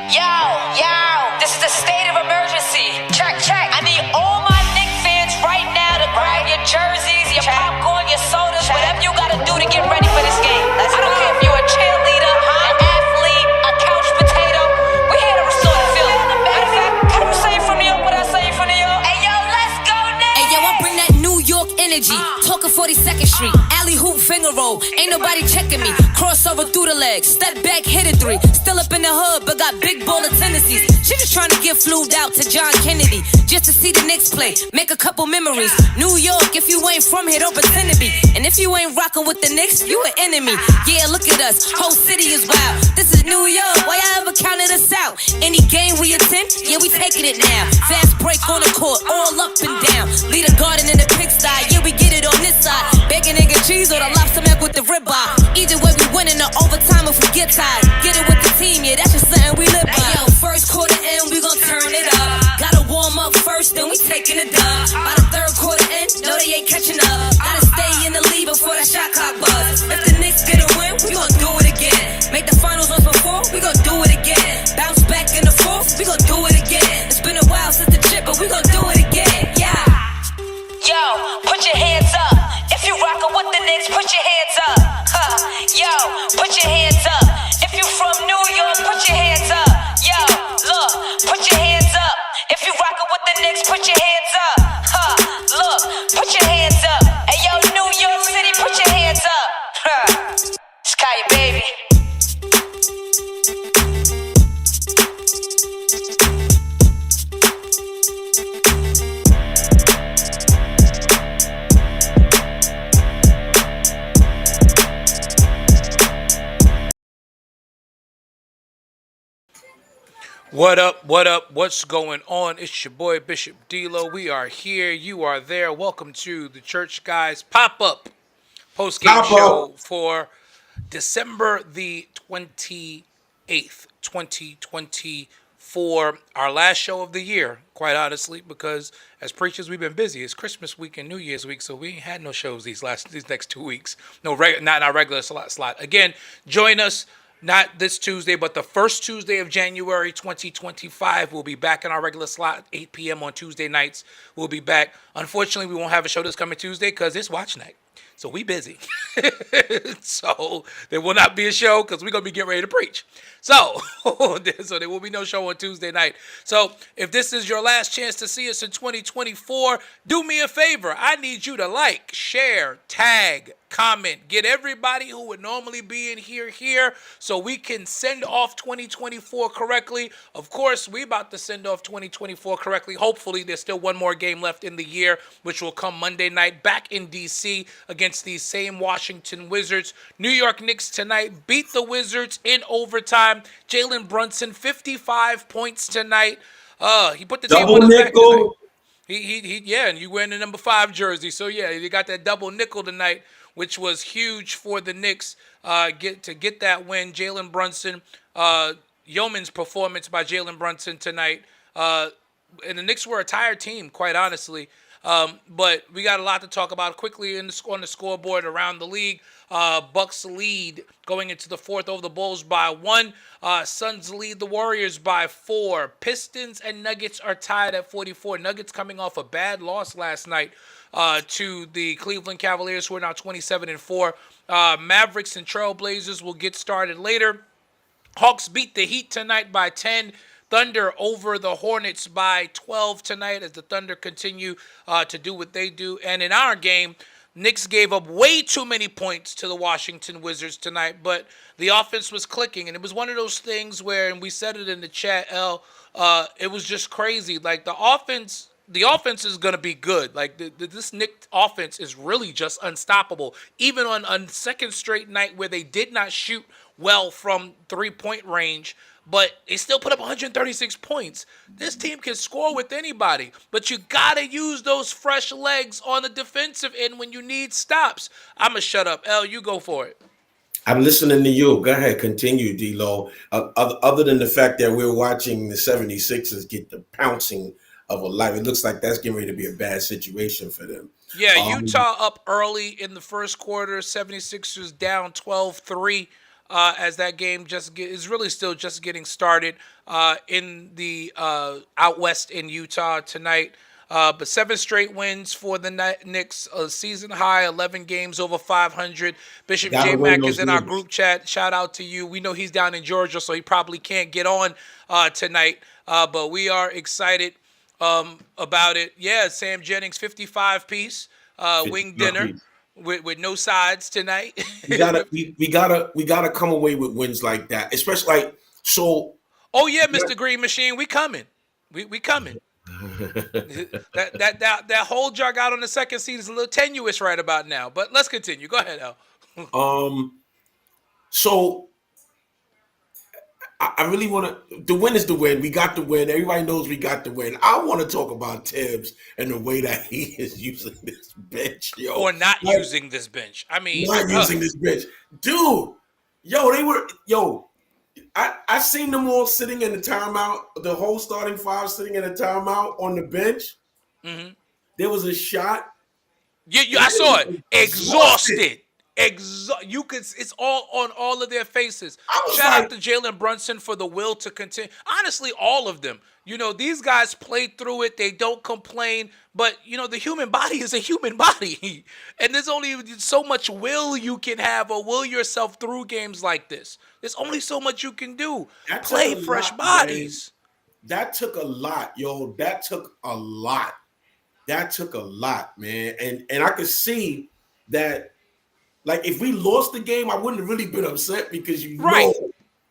Yo, this is the state of emergency. Check. I need all my Knicks fans right now to grab your jerseys, your popcorn, your sodas, whatever you gotta do to get ready for this game. I don't care if you're a cheerleader, an athlete, a couch potato. We're here to restore the feeling. Matter of fact, can you say it from New York what I say from New York? Hey, yo, let's go, Knicks! Hey, yo, I bring that New York energy. Talking 42nd Street. Alley hoop finger roll. Ain't nobody checking me. Crossover through the legs. Step back, hit a three. Still up in the hood, but got big baller tendencies. She just trying to get flued out to John Kennedy. Just to see the Knicks play. Make a couple memories. New York, if you ain't from here, don't pretend to be. And if you ain't rocking with the Knicks, you an enemy. Yeah, look at us. Whole city is wild. This is New York. Why y'all ever counted us out? Any game we attend, yeah, we taking it now. Fast break on the court, all up and down. Lead a garden in the pigsty. Yeah, we get it on this side. Bacon, egg, and cheese or the lobster mac with the ribeye. Either way, we win in the overtime if we get tired. Get it with the team, yeah, that's just something we live by. Hey, yo, first quarter in, we gon' turn it up. Gotta warm up first, then we taking a dub. By the third quarter in, no, they ain't catching up. Gotta stay in the lead before that shot clock buzz. If the Knicks get a win, we gon' do it again. Make the finals once before, we gon' do it again. Bounce back in the fourth, we gon' do it again. It's been a while since the chip, but we gon' do it again, yeah. Yo, put your hands up. If you rockin' with the Knicks, put your hands up. Yo, put your hands up. If you from New York, put your hands up. Yo, look, put your hands up. If you rockin' with the Knicks, put your hands up. Look, put your hands up. Hey, yo, New York City, put your hands up. Sky, baby. What up? What's going on? It's your boy Bishop D-Lo. We are here. You are there. Welcome to the Church Guys Pop-Up Postgame Show for December the 28th, 2024. Our last show of the year, quite honestly, because as preachers, we've been busy. It's Christmas week and New Year's week, so we ain't had no shows these next 2 weeks. Not in our regular slot. Again, join us. Not this Tuesday, but the first Tuesday of January 2025. We'll be back in our regular slot, 8 p.m. on Tuesday nights. We'll be back. Unfortunately, we won't have a show this coming Tuesday because it's watch night. So we busy. So there will not be a show because we're going to be getting ready to preach. So there will be no show on Tuesday night. So if this is your last chance to see us in 2024, do me a favor. I need you to like, share, tag, comment, get everybody who would normally be in here so we can send off 2024 correctly. Of course, we about to send off 2024 correctly. Hopefully, there's still one more game left in the year, which will come Monday night back in D.C. against these same Washington Wizards. New York Knicks tonight beat the Wizards in overtime. Jalen Brunson, 55 points tonight. He put the team on his back tonight. Yeah, and you wearing the number 5 jersey. So, yeah, you got that double nickel tonight, which was huge for the Knicks get that win. Jalen Brunson, yeoman's performance by Jalen Brunson tonight. And the Knicks were a tired team, quite honestly. But we got a lot to talk about quickly on the scoreboard around the league. Bucks lead going into the fourth over the Bulls by 1. Suns lead the Warriors by 4. Pistons and Nuggets are tied at 44. Nuggets coming off a bad loss last night to the Cleveland Cavaliers, who are now 27-4. Mavericks and Trailblazers will get started later. Hawks beat the Heat tonight by 10. Thunder over the Hornets by 12 tonight as the Thunder continue to do what they do. And in our game, Knicks gave up way too many points to the Washington Wizards tonight, but the offense was clicking. And it was one of those things where, and we said it in the chat, it was just crazy. Like, the offense is going to be good. Like, this Knicks offense is really just unstoppable. Even on a second straight night where they did not shoot well from three-point range, but they still put up 136 points. This team can score with anybody, but you got to use those fresh legs on the defensive end when you need stops. I'm going to shut up. El, you go for it. I'm listening to you. Go ahead. Continue, D-Lo. Other than the fact that we're watching the 76ers get the pouncing of a life, it looks like that's getting ready to be a bad situation for them. Yeah, Utah up early in the first quarter. 76ers down 12-3. as that game is really still just getting started in the out west in Utah tonight. But 7 straight wins for the Knicks, a season high, 11 games over 500. Bishop Gotta J. win Mack those is in our games. group chat. Shout out to you. We know he's down in Georgia, so he probably can't get on tonight. But we are excited about it. Yeah, Sam Jennings, 55-piece wing 55 dinner piece. with no sides tonight. We gotta come away with wins like that, especially like so. Oh yeah, Mr. Green Machine, we coming. We coming. That whole jug out on the second seed is a little tenuous right about now. But let's continue. Go ahead, Al. So I really want to. The win is the win. We got the win. Everybody knows we got the win. I want to talk about Tibbs and the way that he is using this bench, yo. Or not Like, using this bench. I mean, not using this bench, dude. Yo, they were yo. I seen them all sitting in the timeout. The whole starting five sitting in the timeout on the bench. Mm-hmm. There was a shot. I saw it. Exhausted. You could. It's all on all of their faces. Shout out to Jalen Brunson for the will to continue. Honestly, all of them. These guys played through it. They don't complain. But the human body is a human body, and there's only so much will you can have or will yourself through games like this. There's only so much you can do. Play fresh bodies. Man. That took a lot, yo. That took a lot. That took a lot, man. And I could see that. Like, if we lost the game, I wouldn't have really been upset because you know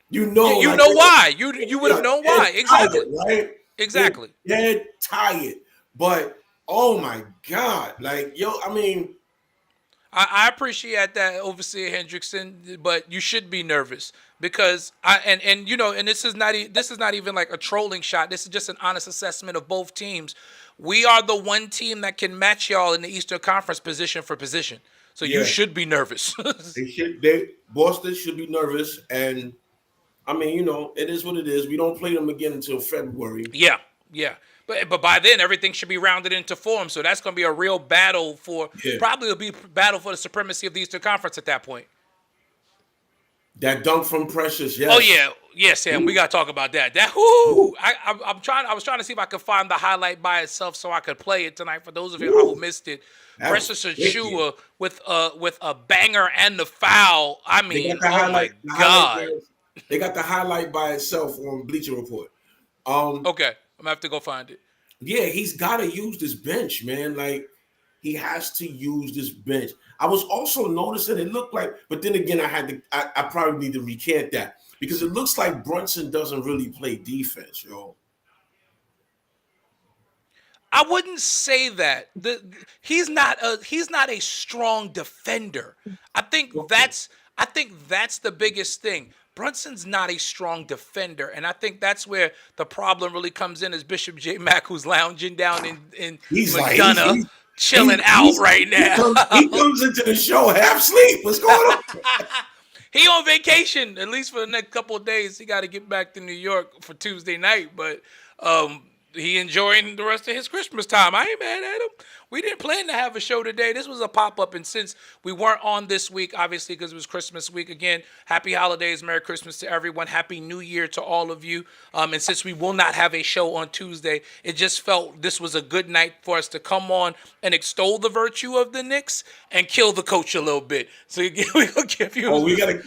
why. You would have known why. Exactly. Tired, right? Exactly. Dead tired. But oh my God. Like, yo, I mean, I appreciate that, Overseer Hendrickson, but you should be nervous because this is not even like a trolling shot. This is just an honest assessment of both teams. We are the one team that can match y'all in the Eastern Conference position for position. So you should be nervous. Boston should be nervous, and I mean, it is what it is. We don't play them again until February. Yeah. But by then everything should be rounded into form. So that's going to be a real battle probably will be battle for the supremacy of the Eastern Conference at that point. That dunk from Precious, yes. Oh yeah, Sam. We got to talk about that. I was trying to see if I could find the highlight by itself so I could play it tonight. For those of you who missed it, Precious Achiuwa with a banger and the foul. I mean, oh my God! They got the highlight by itself on Bleacher Report. Okay, I'm gonna have to go find it. Yeah, he's got to use this bench, man. Like, he has to use this bench. I was also noticing it looked like, but then again, I probably need to recant that because it looks like Brunson doesn't really play defense, yo. I wouldn't say that. He's not a strong defender. I think that's the biggest thing. Brunson's not a strong defender, and I think that's where the problem really comes in. Is Bishop J. Mack, who's lounging down in McDonough, chilling out right now. He comes into the show half asleep. What's going on? He on vacation, at least for the next couple of days. He got to get back to New York for Tuesday night, but he enjoying the rest of his Christmas time. I ain't mad at him. We didn't plan to have a show today. This was a pop-up, and since we weren't on this week, obviously because it was Christmas week, again, happy holidays, Merry Christmas to everyone, Happy New Year to all of you. And since we will not have a show on Tuesday, it just felt this was a good night for us to come on and extol the virtue of the Knicks and kill the coach a little bit. So we'll give you. Oh, we gotta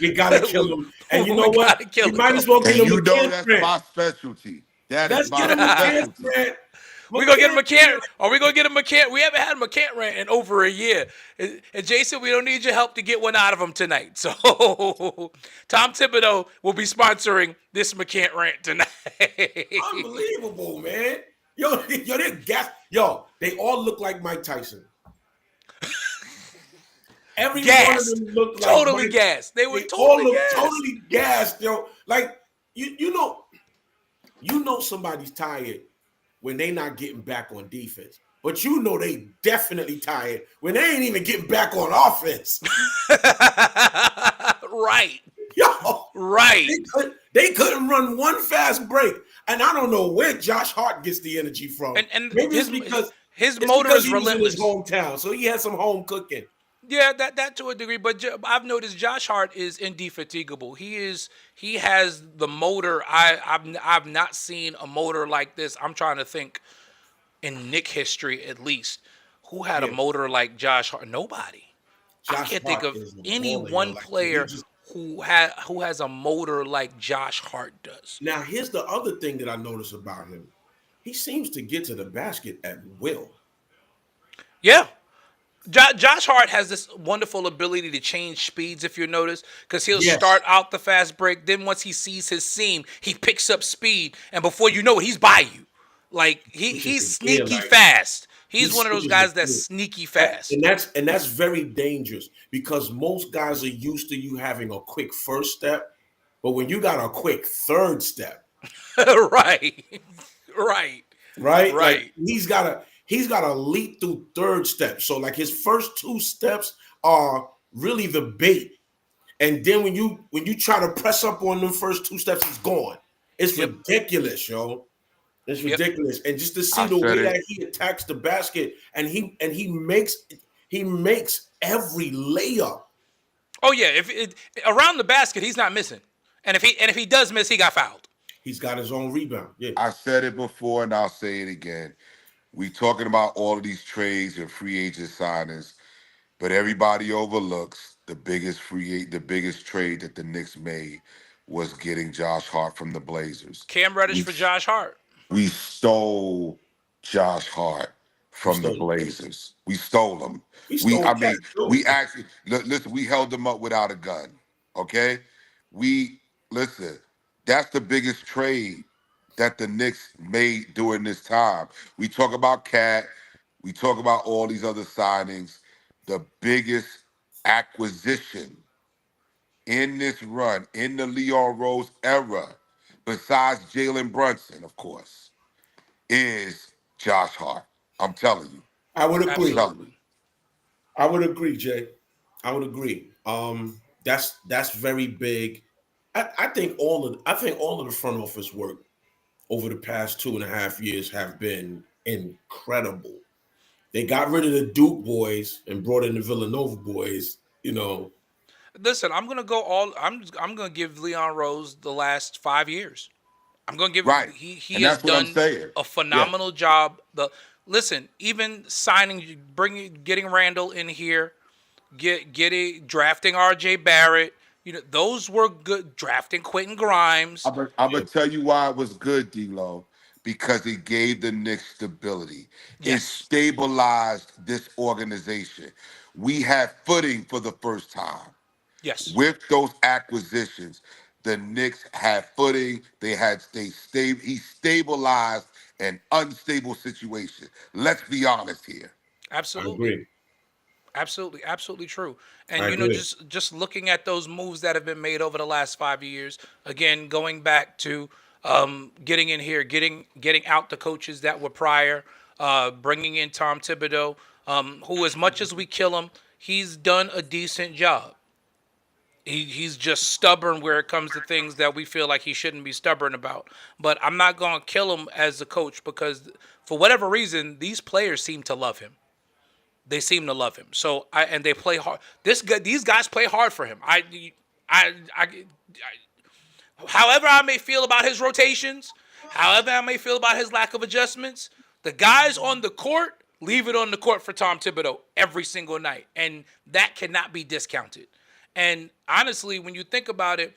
kill him. And you know what? You might as well get him a that's my specialty. Let's get him a can. We're going to get a McCann. Are we going to get a McCann? We haven't had a McCann rant in over a year. And Jason, we don't need your help to get one out of him tonight. So Tom Thibodeau will be sponsoring this McCann rant tonight. Unbelievable, man. Yo, they're gas. Yo, they all look like Mike Tyson. Every one of them looked like totally Mike. gassed. They were They all totally look gassed. totally gassed, yo. Like, you know somebody's tired when they not getting back on defense. But they definitely tired when they ain't even getting back on offense. Right. Yo. Right. They couldn't run one fast break. And I don't know where Josh Hart gets the energy from. And maybe it's because his motor is he was in relentless. his hometown, so he had some home cooking. Yeah, that to a degree, but I've noticed Josh Hart is indefatigable. He has the motor. I've not seen a motor like this. I'm trying to think in Nick history at least who had a Yeah, motor like Josh Hart. Nobody. I Josh can't think Hart of is a any baller, yo. one Like he player just who has a motor like Josh Hart does. now here's the other thing that I notice about him. He seems to get to the basket at will. Yeah, Josh Hart has this wonderful ability to change speeds, if you notice, because he'll Yes. start out the fast break. Then once he sees his seam, he picks up speed, and before you know it, he's by you. Like Switches he's the gear sneaky like fast. he He's one of those switches the guys that's gear. sneaky That- fast. and that's very dangerous because most guys are used to you having a quick first step, but when you got a quick third step, Right, right, right? Like right. he's got to leap through third step. So like his first two steps are really the bait. And then when you try to press up on them first two steps, it's gone. It's Yep, ridiculous, yo. It's yep. ridiculous. And just to see I the said way it. that he attacks the basket and he makes every layup. Oh yeah, if it, around the basket, he's not missing. And if he does miss, he got fouled. He's got his own rebound. Yeah. I said it before and I'll say it again. We talking about all of these trades and free agent signings, but everybody overlooks the biggest trade that the Knicks made was getting Josh Hart from the Blazers. Cam Reddish We for Josh Hart. we stole Josh Hart We from the stole him. Blazers. We stole him. We We, stole I Cat mean, too. we actually listen. We held them up without a gun. Okay, we listen. That's the biggest trade that the Knicks made during this time. We talk about Cat. We talk about all these other signings. The biggest acquisition in this run in the Leon Rose era, besides Jalen Brunson, of course, is Josh Hart. I'm telling you. I would I'm agree. telling you. Absolutely. I would agree, Jay. I would agree. That's very big. I think all of the front office work over the past 2.5 years have been incredible. They got rid of the Duke boys and brought in the Villanova boys. Listen, I'm gonna go all. I'm gonna give Leon Rose the last 5 years. I'm gonna give him. Right. He And has that's what I'm done saying. a Yeah. phenomenal job. The listen, even signing, getting Randall in here, drafting R.J. Barrett. You know, those were good. Drafting Quentin Grimes. I'm gonna tell you why it was good, D-Lo, because it gave the Knicks stability. It Yes, stabilized this organization. We had footing for the first time. yes, With those acquisitions, the Knicks had footing. He stabilized an unstable situation. Let's be honest here. I absolutely. agree. Absolutely true. And I agree. just looking at those moves that have been made over the last 5 years, again, going back to getting in here, getting out the coaches that were prior, bringing in Tom Thibodeau, who, as much as we kill him, he's done a decent job. He's just stubborn where it comes to things that we feel like he shouldn't be stubborn about. But I'm not going to kill him as a coach because, for whatever reason, these players seem to love him. They seem to love him. So and they play hard. These guys play hard for him. However I may feel about his rotations, however I may feel about his lack of adjustments, the guys on the court leave it on the court for Tom Thibodeau every single night, and that cannot be discounted. And honestly, when you think about it,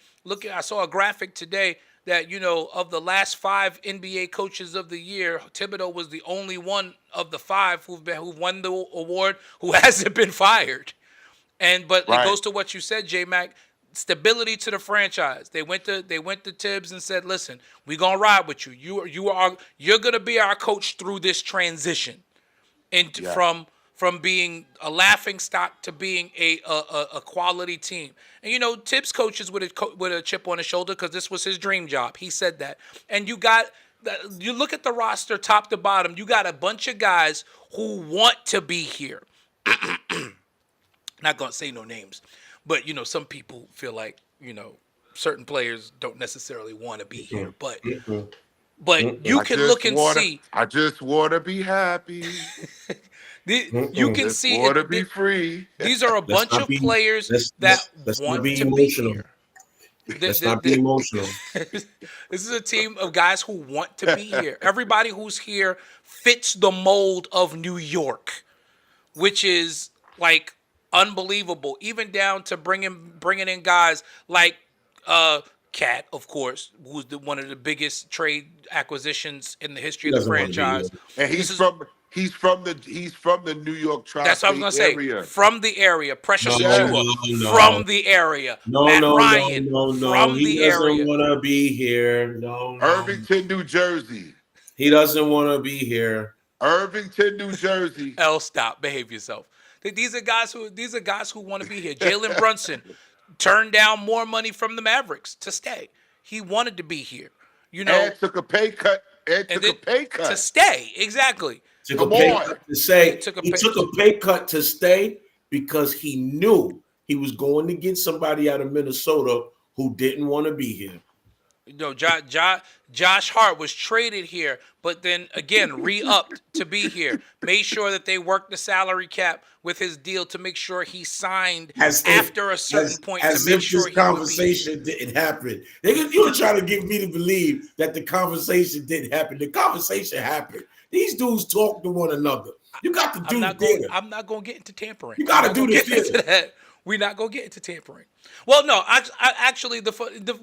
I saw a graphic today that, of the last 5 NBA coaches of the year, Thibodeau was the only one of the 5 who won the award who hasn't been fired. But it Right. goes to what you said, J Mac. Stability to the franchise. They went to Tibbs and said, "Listen, we're gonna ride with you. You're gonna be our coach through this transition." And Yeah. from being a laughing stock to being a quality team. And Tibbs coaches with a chip on his shoulder because this was his dream job. He said that. And you look at the roster top to bottom. You got a bunch of guys who want to be here. Not gonna say no names, but some people feel like certain players don't necessarily want to be here. Mm-mm, But mm-mm, but mm-mm. you can look and see. I just wanna be happy. You can Just see want to it. be free. These are a Let's bunch not of be players that let's not want be to be emotional. here. Let's not be emotional. This is a team of guys who want to be here. Everybody who's here fits the mold of New York, which is like unbelievable. Even down to bringing in guys like Cat, of course, who's one of the biggest trade acquisitions in the history He of the doesn't want to be here. franchise. And This is he's from the New York That's what I was tri-state gonna say. area. From the area, Precious No, Yes. Achua no, from the area, no, Matt no, no, Ryan no, no. from He the doesn't area. want to be here. No, no. Irvington, New Jersey. He doesn't want to be here. Irvington, New Jersey. L stop, behave yourself. These are guys who want to be here. Jalen Brunson turned down more money from the Mavericks to stay. He wanted to be here. You know, And took a pay cut. And and took a then pay to cut. stay. Exactly. Took Come a pay on. cut to say He took a he pay- took a pay cut to stay because he knew he was going to get somebody out of Minnesota who didn't want to be here. No, Josh Hart was traded here, but then again re-upped to be here. Made sure that they worked the salary cap with his deal to make sure he signed after a certain point to make sure this he would be. conversation didn't happen. You were trying to get me to believe that the conversation didn't happen. The conversation happened. These dudes talk to one another. You got to do the theater. I'm not going to get into tampering. You gotta I'm not do gonna the get into theater. that. We're not going to get into tampering. Well, no, I actually,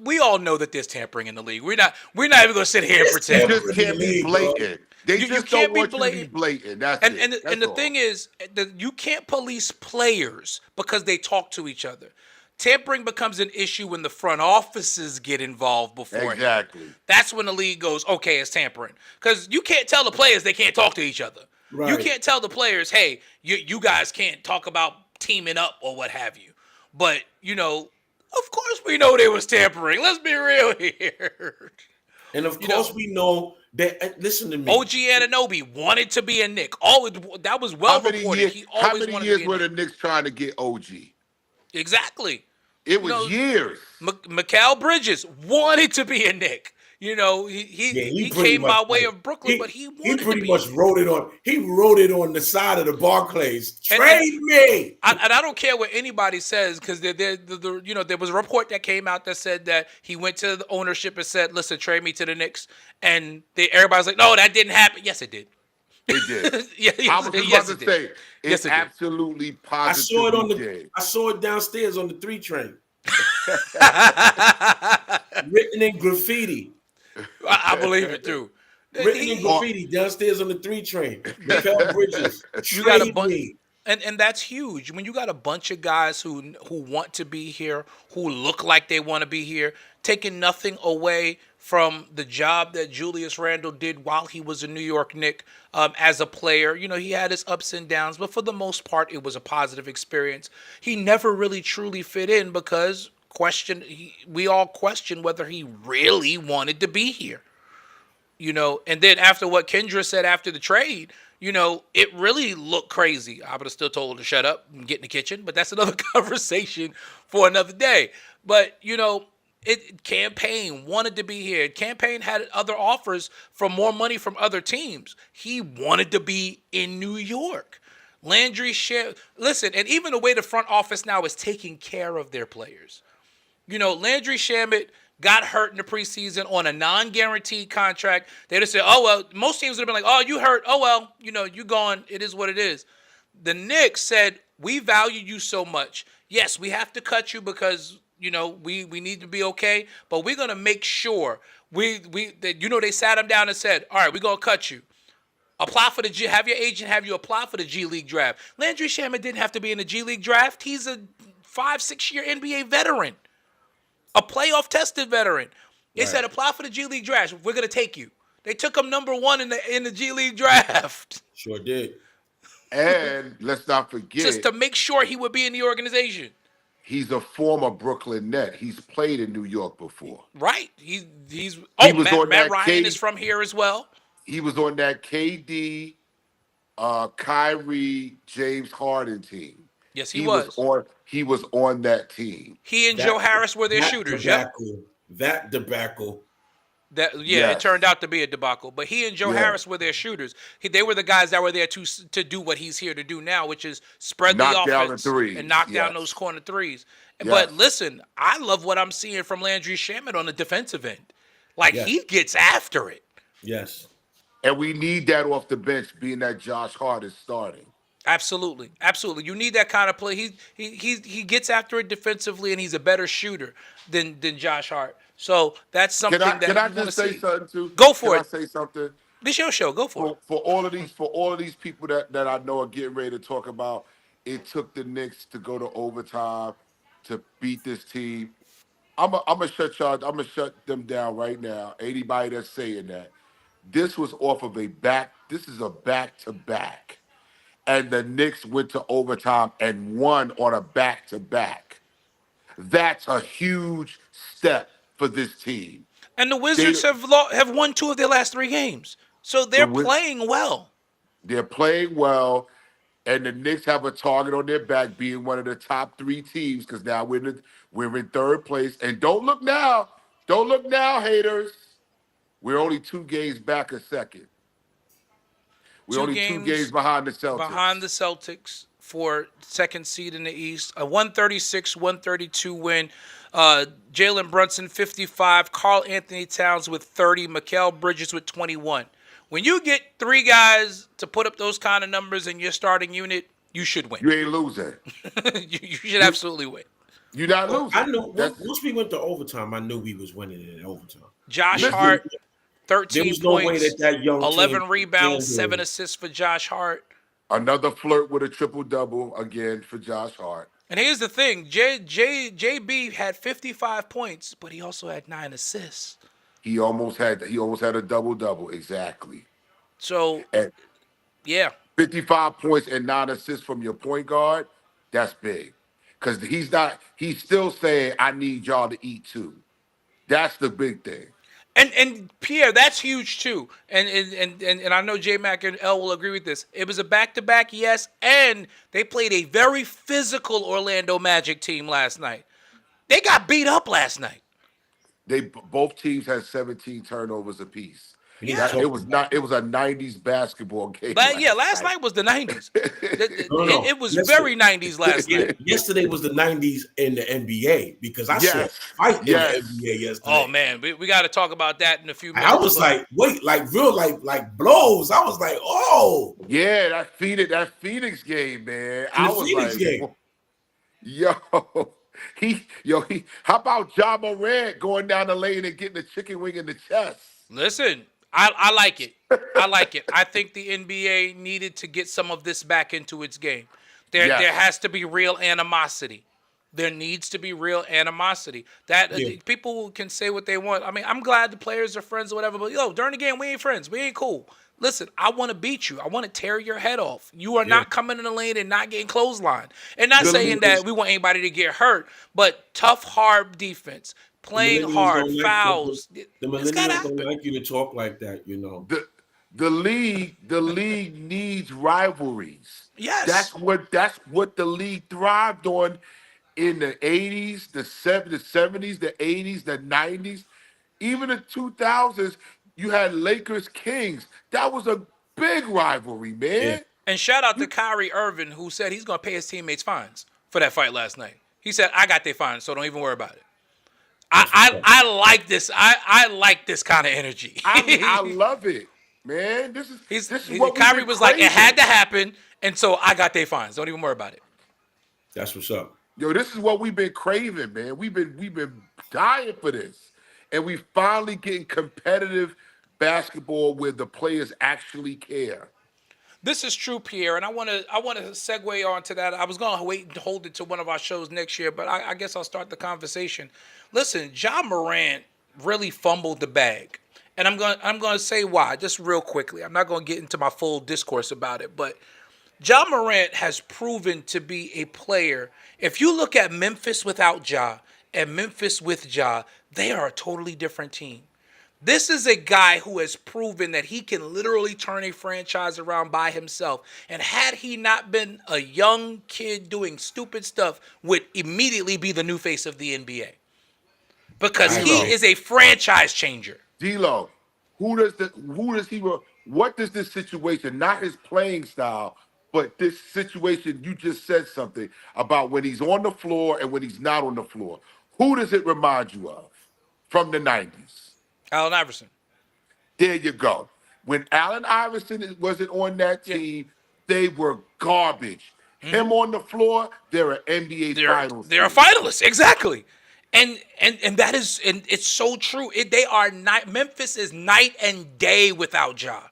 we all know that there's tampering in the league. We're not even going to sit here and It's pretend. You just can't be blatant. They You just can't don't be want you to be blatant. That's And it. and That's the all. thing is, you can't police players because they talk to each other. Tampering becomes an issue when the front offices get involved before. Exactly. That's when the league goes, okay, it's tampering. Because you can't tell the players they can't talk to each other. Right. You can't tell the players, hey, you guys can't talk about teaming up or what have you. But, of course we know they was tampering. Let's be real here. And of course, we know that. Listen to me. OG Anunoby wanted to be a Knick. That was well reported. He How always many wanted years to be were a the Knick. Knicks trying to get OG? Exactly. It was years. Mikal Bridges wanted to be a Knick. He came by way of Brooklyn, but he wanted He pretty to be. much wrote it on. He wrote it on the side of the Barclays. Trade me. And I don't care what anybody says because there was a report that came out that said that he went to the ownership and said, "Listen, trade me to the Knicks," and everybody's like, "No, that didn't happen." Yes, it did. It did. Yes, I was just yes, about to it did. say, Yes, it it did. absolutely I saw it positively did. I saw it downstairs on the 3 train. Written in graffiti. I believe it too. Written in graffiti downstairs on the 3 train. Mikal Bridges. You got a Trade bunch, me. and that's huge. When you got a bunch of guys who want to be here, who look like they want to be here, taking nothing away from the job that Julius Randle did while he was a New York Knick as a player. He had his ups and downs, but for the most part, it was a positive experience. He never really truly fit in because we all question whether he really wanted to be here. And then after what Kendra said after the trade, it really looked crazy. I would have still told her to shut up and get in the kitchen, but that's another conversation for another day. But, Campaign wanted to be here. Campaign had other offers for more money from other teams. He wanted to be in New York. Landry Shamet, listen, and even the way the front office now is taking care of their players. Landry Shamet got hurt in the preseason on a non-guaranteed contract. They'd have said, oh, well, most teams would have been like, oh, you hurt. Oh, well, you gone. It is what it is. The Knicks said, we value you so much. Yes, we have to cut you because, we need to be okay, but we're going to make sure they sat him down and said, all right, we're going to cut you. Apply for have your agent have you apply for the G League draft. Landry Shamet didn't have to be in the G League draft. He's a 5-6 year NBA veteran. A playoff tested veteran. They said apply for the G League draft. We're gonna take you. They took him number 1 in the G League draft. Sure did. And let's not forget, Just to make sure he would be in the organization. he's a former Brooklyn Net. He's played in New York before. Right. He's He was on Matt that Ryan K- is from here as well. He was on that KD, Kyrie, James Harden team. Yes, he was. He was on that team. He and Joe Harris were their shooters. Yep. That debacle It Yes. turned out to be a debacle. But he and Joe Yeah. Harris were their shooters. They were the guys that were there to do what he's here to do now, which is spread the Knock down the offense and threes. knock down those Yes. corner threes. But Yes. listen, I love what I'm seeing from Landry Shamet on the defensive end. Like Yes. he gets after it. Yes. And we need that off the bench, being that Josh Hart is starting. Absolutely, absolutely. You need that kind of play. He gets after it defensively, and he's a better shooter than Josh Hart. So that's Can something I can that I you want to just say see. something too? Go Can for I it. say something? This your show. Go for it. For all of these people that I know are getting ready to talk about, it took the Knicks to go to overtime to beat this team. I'm gonna shut y'all. I'm gonna shut them down right now. Anybody that's saying that this was off of a back. This is a back to back, and the Knicks went to overtime and won on a back to back. That's a huge step for this team. And the They Wizards have won 2 of their last 3 games, so the they're playing well. they're playing well, and the Knicks have a target on their back, being one of the top 3 teams. Because now we're in third place, and don't look now, haters. We're only 2 games back a second. We're 2 only 2 games games behind the Celtics. behind the Celtics for second seed in the East. A 136-132 win. Jalen Brunson 55, Carl Anthony Towns with 30, Mikal Bridges with 21. When you get 3 guys to put up those kind of numbers in your starting unit, you should win. You ain't losing. You should absolutely win. You're not Well, losing. I knew That's once we went to overtime, I knew we was winning it in overtime. Josh Listen, Hart, There 13 was no way points, that young 11 team rebounds, can do 7 it. assists for Josh Hart. another flirt with a triple double again for Josh Hart. And here's the thing, JB had 55 points, but he also had 9 assists. He almost had a double double exactly. So, And yeah. 55 points and 9 assists from your point guard. That's big. Because he's still saying, I need y'all to eat too. That's the big thing. And Pierre, that's huge too. And I know J Mac and L will agree with this. It was a back-to-back, yes, and they played a very physical Orlando Magic team last night. They got beat up last night. Both teams had 17 turnovers apiece. We need to talk It was not. It was a 90s basketball game. Last night was the 90s. No. It was Listen, very 90s last night. Yesterday was the 90s in the NBA because I saw a Yes. fight Yes. in the NBA yesterday. Oh man, we got to talk about that in a few minutes. I was like, wait, like real, like blows. I was like, oh, Yeah, that Phoenix game, man. in I the was Phoenix like, game. he. How about Ja Morant going down the lane and getting a chicken wing in the chest? Listen, I like it. I like it. I think the NBA needed to get some of this back into its game. Yes. There has to be real animosity. There needs to be real animosity. People can say what they want. I mean, I'm glad the players are friends or whatever, but during the game, we ain't friends. We ain't cool. Listen, I want to beat you. I want to tear your head off. You are not coming in the lane and not getting clotheslined. And not saying that we want anybody to get hurt, but tough, hard defense, playing hard, fouls. The It's got to millennials don't happen. like you to talk like that, you know. The league needs rivalries. Yes. That's what the league thrived on in the 80s, the 70s, the 80s, the 90s, even the 2000s. You had Lakers Kings. That was a big rivalry, man. Yeah. And shout out to Kyrie Irving, who said he's going to pay his teammates fines for that fight last night. He said, I got their fines, so don't even worry about it. I like this. I like this kind of energy. I love it, man. This is what Kyrie was like, it had to happen, and so I got their fines. Don't even worry about it. That's what's up. Yo, this is what we've been craving, man. We've been dying for this. And we finally getting competitive basketball where the players actually care. This is true, Pierre, and I want to segue on to that. I was going to wait and hold it to one of our shows next year, but I guess I'll start the conversation. Listen, Ja Morant really fumbled the bag, and I'm going to say why, just real quickly. I'm not going to get into my full discourse about it, but Ja Morant has proven to be a player. If you look at Memphis without Ja and Memphis with Ja, they are a totally different team. This is a guy who has proven that he can literally turn a franchise around by himself. And had he not been a young kid doing stupid stuff, would immediately be the new face of the NBA. Because he is a franchise changer. D-Lo, what does this situation, not his playing style, but this situation, you just said something about when he's on the floor and when he's not on the floor. Who does it remind you of from the 90s? Allen Iverson. There you go. When Allen Iverson wasn't on that Yeah. team, they were garbage. Mm-hmm. Him on the floor, they're an NBA Finals They're a team. finalist, exactly. And that is, and it's so true. They are night. Memphis is night and day without Ja.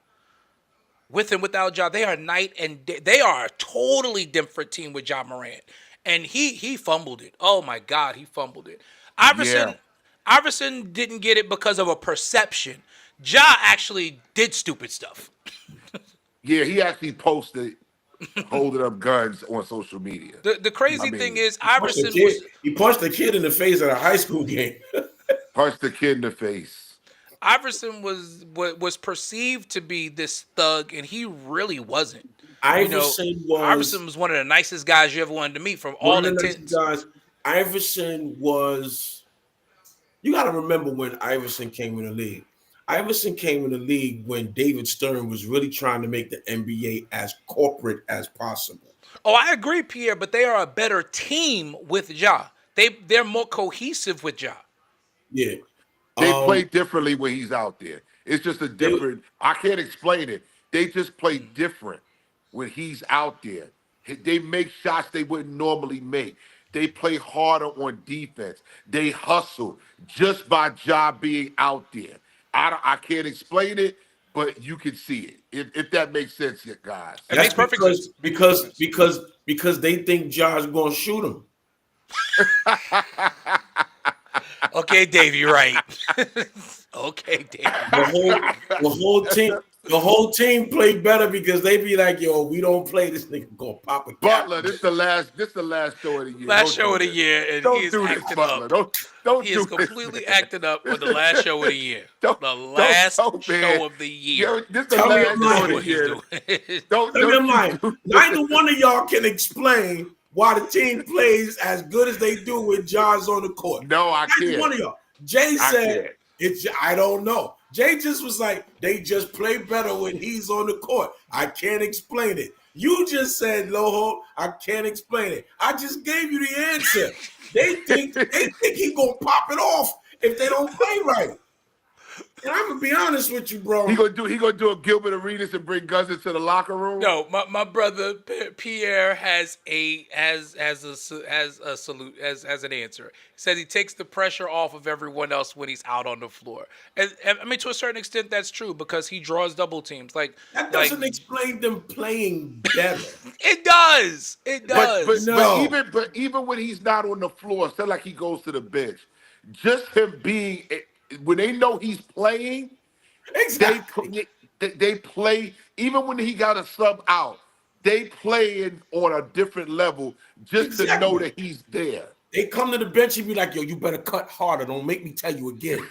With and without Ja, they are night and day. They are a totally different team with Ja Morant, and he fumbled it. Oh my God, he fumbled it. Yeah. Iverson didn't get it because of a perception. Ja actually did stupid stuff. Yeah, he actually posted holding up guns on social media. The crazy thing is Iverson He punched a kid in the face at a high school game. Punched the kid in the face. Iverson was perceived to be this thug, and he really wasn't. Iverson Iverson was one of the nicest guys you ever wanted to meet from one all of the intents. nicest guys. Iverson was. You got to remember when Iverson came in the league. Iverson came in the league when David Stern was really trying to make the NBA as corporate as possible. Oh, I agree, Pierre, but they are a better team with Ja. They're more cohesive with Ja. Yeah. They play differently when he's out there. It's just a different. I can't explain it. They just play different when he's out there. They make shots they wouldn't normally make. They play harder on defense. They hustle just by Ja being out there. I can't explain it, but you can see it. If that makes sense, guys. It makes perfect sense. Because they think Ja's going to shoot him. Okay, Dave, you're right. Okay, Dave. The whole team played better because they be like, yo, we don't play this nigga gonna pop a Butler, this the last show of the year. Last show of the year, and Don't he is do this, acting Butler. up. Don't He do is this. completely acting up on the last show of the year. Don't- The last don't, man. show of the year. Yo, this the Tell me last I'm show lying. of the What he's year. doing. Don't Let me you mind. do- Neither one of y'all can explain why the team plays as good as they do with Ja's on the court. No, I Neither can't. one of y'all. Jay I said can't. it's. I don't know. Jay just was like, they just play better when he's on the court. I can't explain it. You just said, Loho, I can't explain it. I just gave you the answer. They think he gonna pop it off if they don't play right. And I'm gonna be honest with you, bro. He gonna do a Gilbert Arenas and bring guns into the locker room. No, my brother Pierre has an answer. He says he takes the pressure off of everyone else when he's out on the floor, and I mean to a certain extent that's true because he draws double teams. That doesn't explain them playing better. It does. It does. But even when he's not on the floor, it's not like he goes to the bench. Just him being when they know he's playing, Exactly. they play. Even when he got a sub out, they playing on a different level just to know that he's there. They come to the bench and be like, yo, you better cut harder. Don't make me tell you again.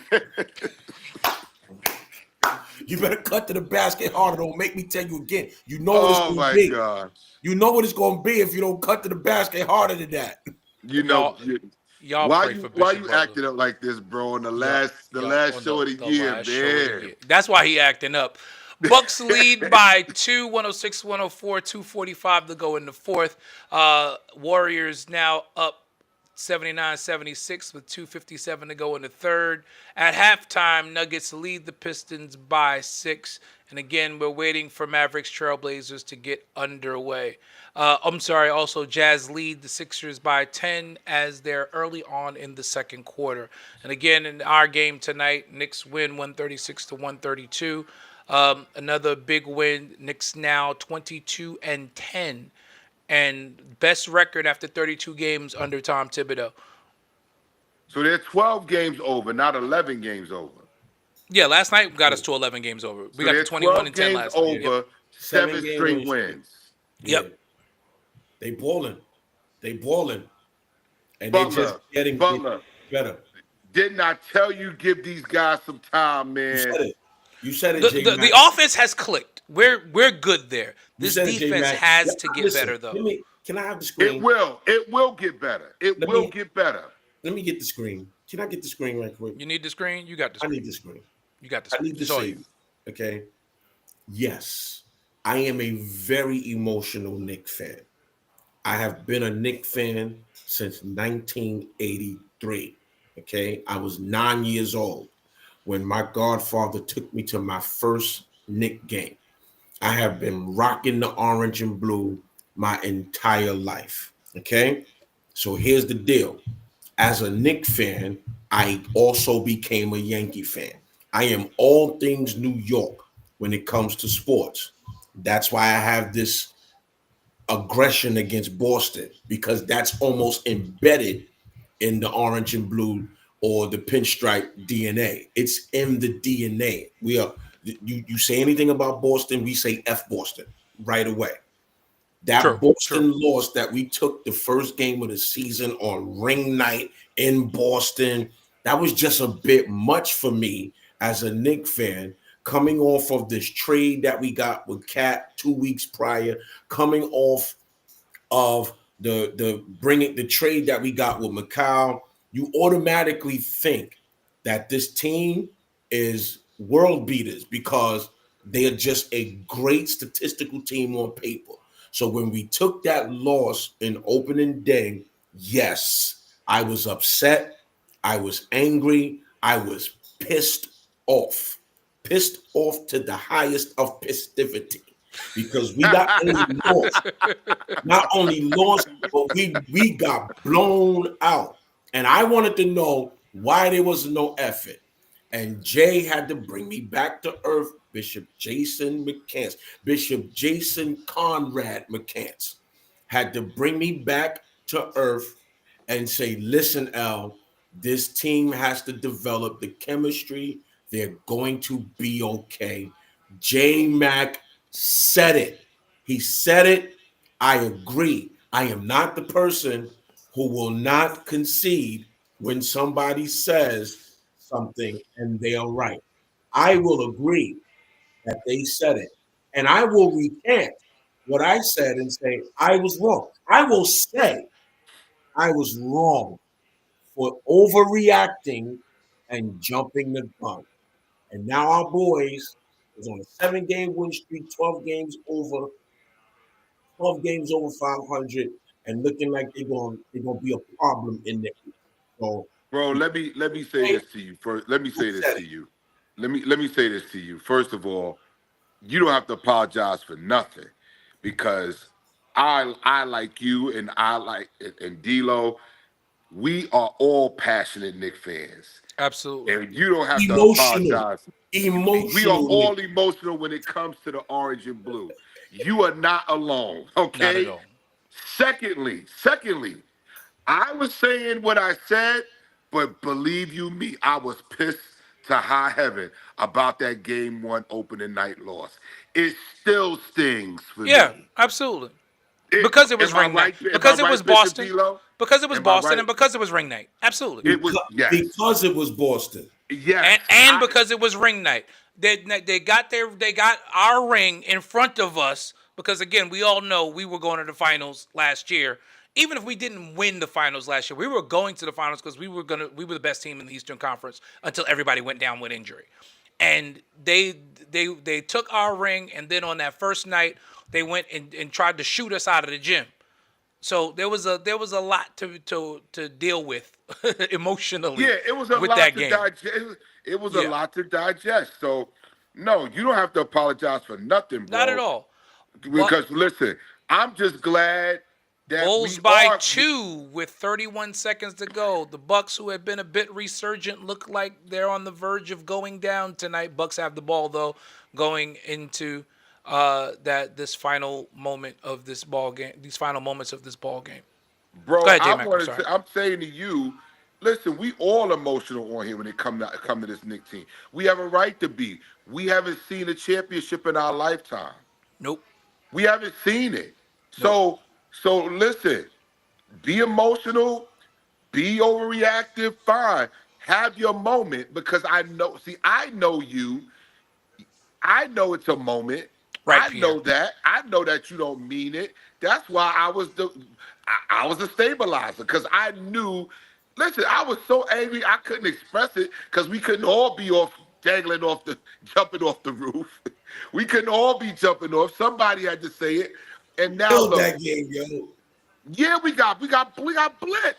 You better cut to the basket harder. Don't make me tell you again. You know what it's going to be. God. You know what it's going to be if you don't cut to the basket harder than that. You know. Y'all why pray for why Bishop you Butler. acting up like this, bro? On the last on show of the year, last show of the man. year. That's why he acting up. Bucks lead by 2, 106-104, 2:45 to go in the fourth. Warriors now up 79-76 with 2:57 to go in the third. At halftime, Nuggets lead the Pistons by 6. And again, we're waiting for Mavericks Trailblazers to get underway. Also, Jazz lead the Sixers by 10 as they're early on in the second quarter. And again, in our game tonight, Knicks win 136-132. Another big win. Knicks now 22-10. And best record after 32 games under Tom Thibodeau. So they're 12 games over, not 11 games over. Yeah, last night got us to 11 games over. We got to 21-10 last night. over, Yep. 7 straight wins. Yep. They balling. And Butler, they just getting Butler. better. Didn't I tell you give these guys some time, man? You said it, J. The offense has clicked. We're good there. This defense has to get better, though. Can I have the screen? It will get better. It will get better. Let me get the screen. Can I get the screen right quick? You need the screen? You got the I screen. need the screen. You got the I stage. need to It's all say you. this, okay? Yes, I am a very emotional Nick fan. I have been a Nick fan since 1983. Okay, I was 9 years old when my godfather took me to my first Nick game. I have been rocking the orange and blue my entire life. Okay, so here's the deal. As a Knick fan, I also became a Yankee fan. I am all things New York when it comes to sports. That's why I have this aggression against Boston because that's almost embedded in the orange and blue or the pinstripe DNA. It's in the DNA. We are you say anything about Boston, we say F Boston right away. That True. True. Boston loss that we took the first game of the season on ring night in Boston, that was just a bit much for me as a Knick fan, coming off of this trade that we got with Cat 2 weeks prior, coming off of the bringing the trade that we got with Macau, you automatically think that this team is world beaters because they are just a great statistical team on paper. So when we took that loss in opening day, yes, I was upset, I was angry, I was pissed off to the highest of festivity because we not only lost, not only lost, but we got blown out. And I wanted to know why there was no effort. And Jay had to bring me back to earth, Bishop Jason McCants, Bishop Jason Conrad McCants had to bring me back to earth and say, listen, Al, this team has to develop the chemistry. They're going to be okay. J Mac said it. He said it. I agree. I am not the person who will not concede when somebody says something and they are right. I will agree that they said it. And I will recant what I said and say, I was wrong. I will say I was wrong for overreacting and jumping the gun. And now our boys is on a 7 game win streak, 12 games over 500, and looking like they're gonna be a problem in there. So Bro, let me say hey, this to you first. Let me who say this said to it? you. Let me say this to you. First of all, you don't have to apologize for nothing because I like you and I like and D'Lo. We are all passionate Knicks fans, Absolutely. and you don't have to Emotional, apologize. We are emotional, Nick. all emotional when it comes to the orange and blue. You are not alone, Not at okay? all. Secondly, I was saying what I said, but believe you me, I was pissed to high heaven about that game one opening night loss. It still stings for Yeah, me. absolutely. It, Because it was am I ring night. right? Am I Because it was right, Bishop Boston. D'Lo? Because it was Am I Boston, right? and because it was ring night. Absolutely. It was Because, yes, because it was Boston. yes. And I because it was ring night. They got our ring in front of us because again we all know we were going to the finals last year. Even if we didn't win the finals last year, we were going to the finals because we were the best team in the Eastern Conference until everybody went down with injury. And they took our ring, and then on that first night they went and tried to shoot us out of the gym. So there was a lot to deal with emotionally Yeah, it was a with lot that to game. digest. It was a Yeah, lot to digest. So no, you don't have to apologize for nothing, not at bro. all. But Because listen, I'm just glad that Bulls we by are. 2 with 31 seconds to go. The Bucks, who have been a bit resurgent, look like they're on the verge of going down tonight. Bucks have the ball though, going into that this final moment of this ball game. These final moments of this ball game. Go Bro, ahead, J Mac. I'm sorry. I'm saying to you, listen, we all emotional on here when it come to this Nick team. We have a right to be. We haven't seen a championship in our lifetime. Nope. We haven't seen it. Nope. So listen, be emotional, be overreactive, fine. Have your moment because I know you. I know it's a moment. Right, Pierre. I know that you don't mean it. That's why I was a stabilizer because I knew. Listen, I was so angry I couldn't express it because we couldn't all be off. jumping off the roof. We couldn't all be jumping off. Somebody had to say it. And now Killed look, that game, yo. yeah, we got blitzed.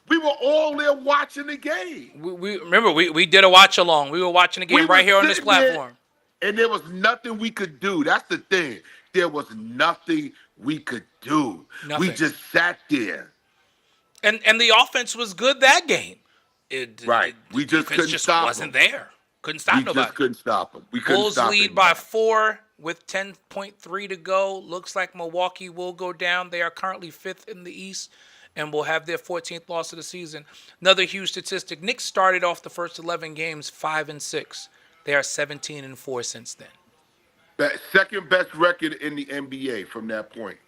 We were all there watching the game. We remember we did a watch along. We were watching the We game were right here on this sitting there, platform. and there was nothing we could do. That's the thing. There was nothing we could do. We Nothing. just sat there. And the offense was good that game. Right. We just defense couldn't just stop wasn't them. there. Couldn't stop We nobody. just couldn't stop them. We couldn't Bulls stop lead by anybody. 4 with 10.3 to go. Looks like Milwaukee will go down. They are currently 5th in the East and will have their 14th loss of the season. Another huge statistic. Knicks started off the first 11 games 5-6. They are 17-4 since then. Second best record in the NBA from that point.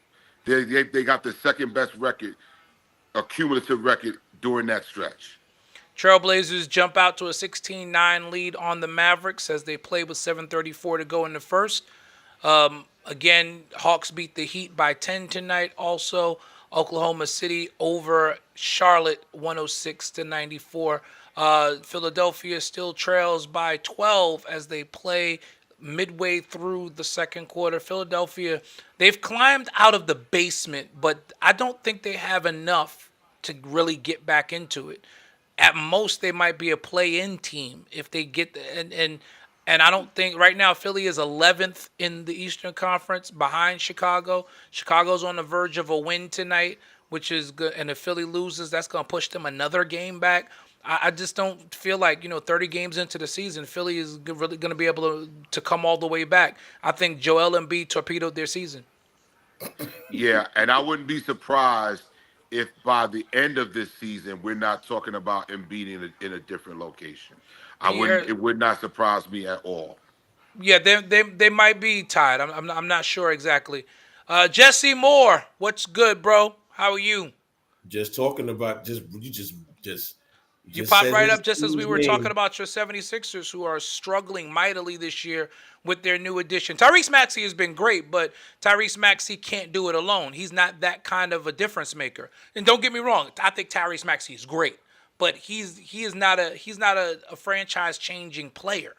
They got the second best record, a cumulative record during that stretch. Trailblazers jump out to a 16-9 lead on the Mavericks as they play with 7:34 to go in the first. Again, Hawks beat the Heat by 10 tonight. Also, Oklahoma City over Charlotte 106-94. Philadelphia still trails by 12 as they play midway through the second quarter. Philadelphia, they've climbed out of the basement, but I don't think they have enough to really get back into it. At most, they might be a play-in team if they get and I don't think right now Philly is 11th in the Eastern Conference behind Chicago. Chicago's on the verge of a win tonight, which is good. And if Philly loses, that's going to push them another game back. I just don't feel like 30 games into the season, Philly is really going to be able to come all the way back. I think Joel Embiid torpedoed their season. Yeah, and I wouldn't be surprised if by the end of this season we're not talking about Embiid in a different location. It would not surprise me at all. Yeah, they might be tied. I'm not sure exactly. Jesse Moore, what's good, bro? How are you? Just talking about you Popped said right his up just as we were name. talking about your 76ers who are struggling mightily this year with their new addition. Tyrese Maxey has been great, but Tyrese Maxey can't do it alone. He's not that kind of a difference maker. And don't get me wrong, I think Tyrese Maxey is great, but he is not a franchise changing player.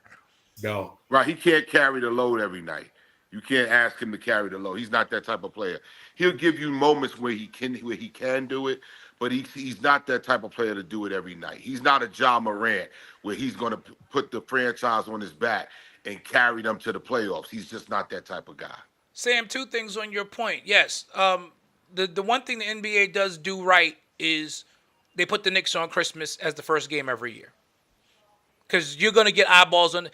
No. Right, he can't carry the load every night. You can't ask him to carry the load. He's not that type of player. He'll give you moments where he can do it, but he's not that type of player to do it every night. He's not a Ja Morant where he's going to put the franchise on his back and carry them to the playoffs. He's just not that type of guy. Sam, two things on your point. Yes, the one thing the NBA does do right is they put the Knicks on Christmas as the first game every year, because you're going to get eyeballs on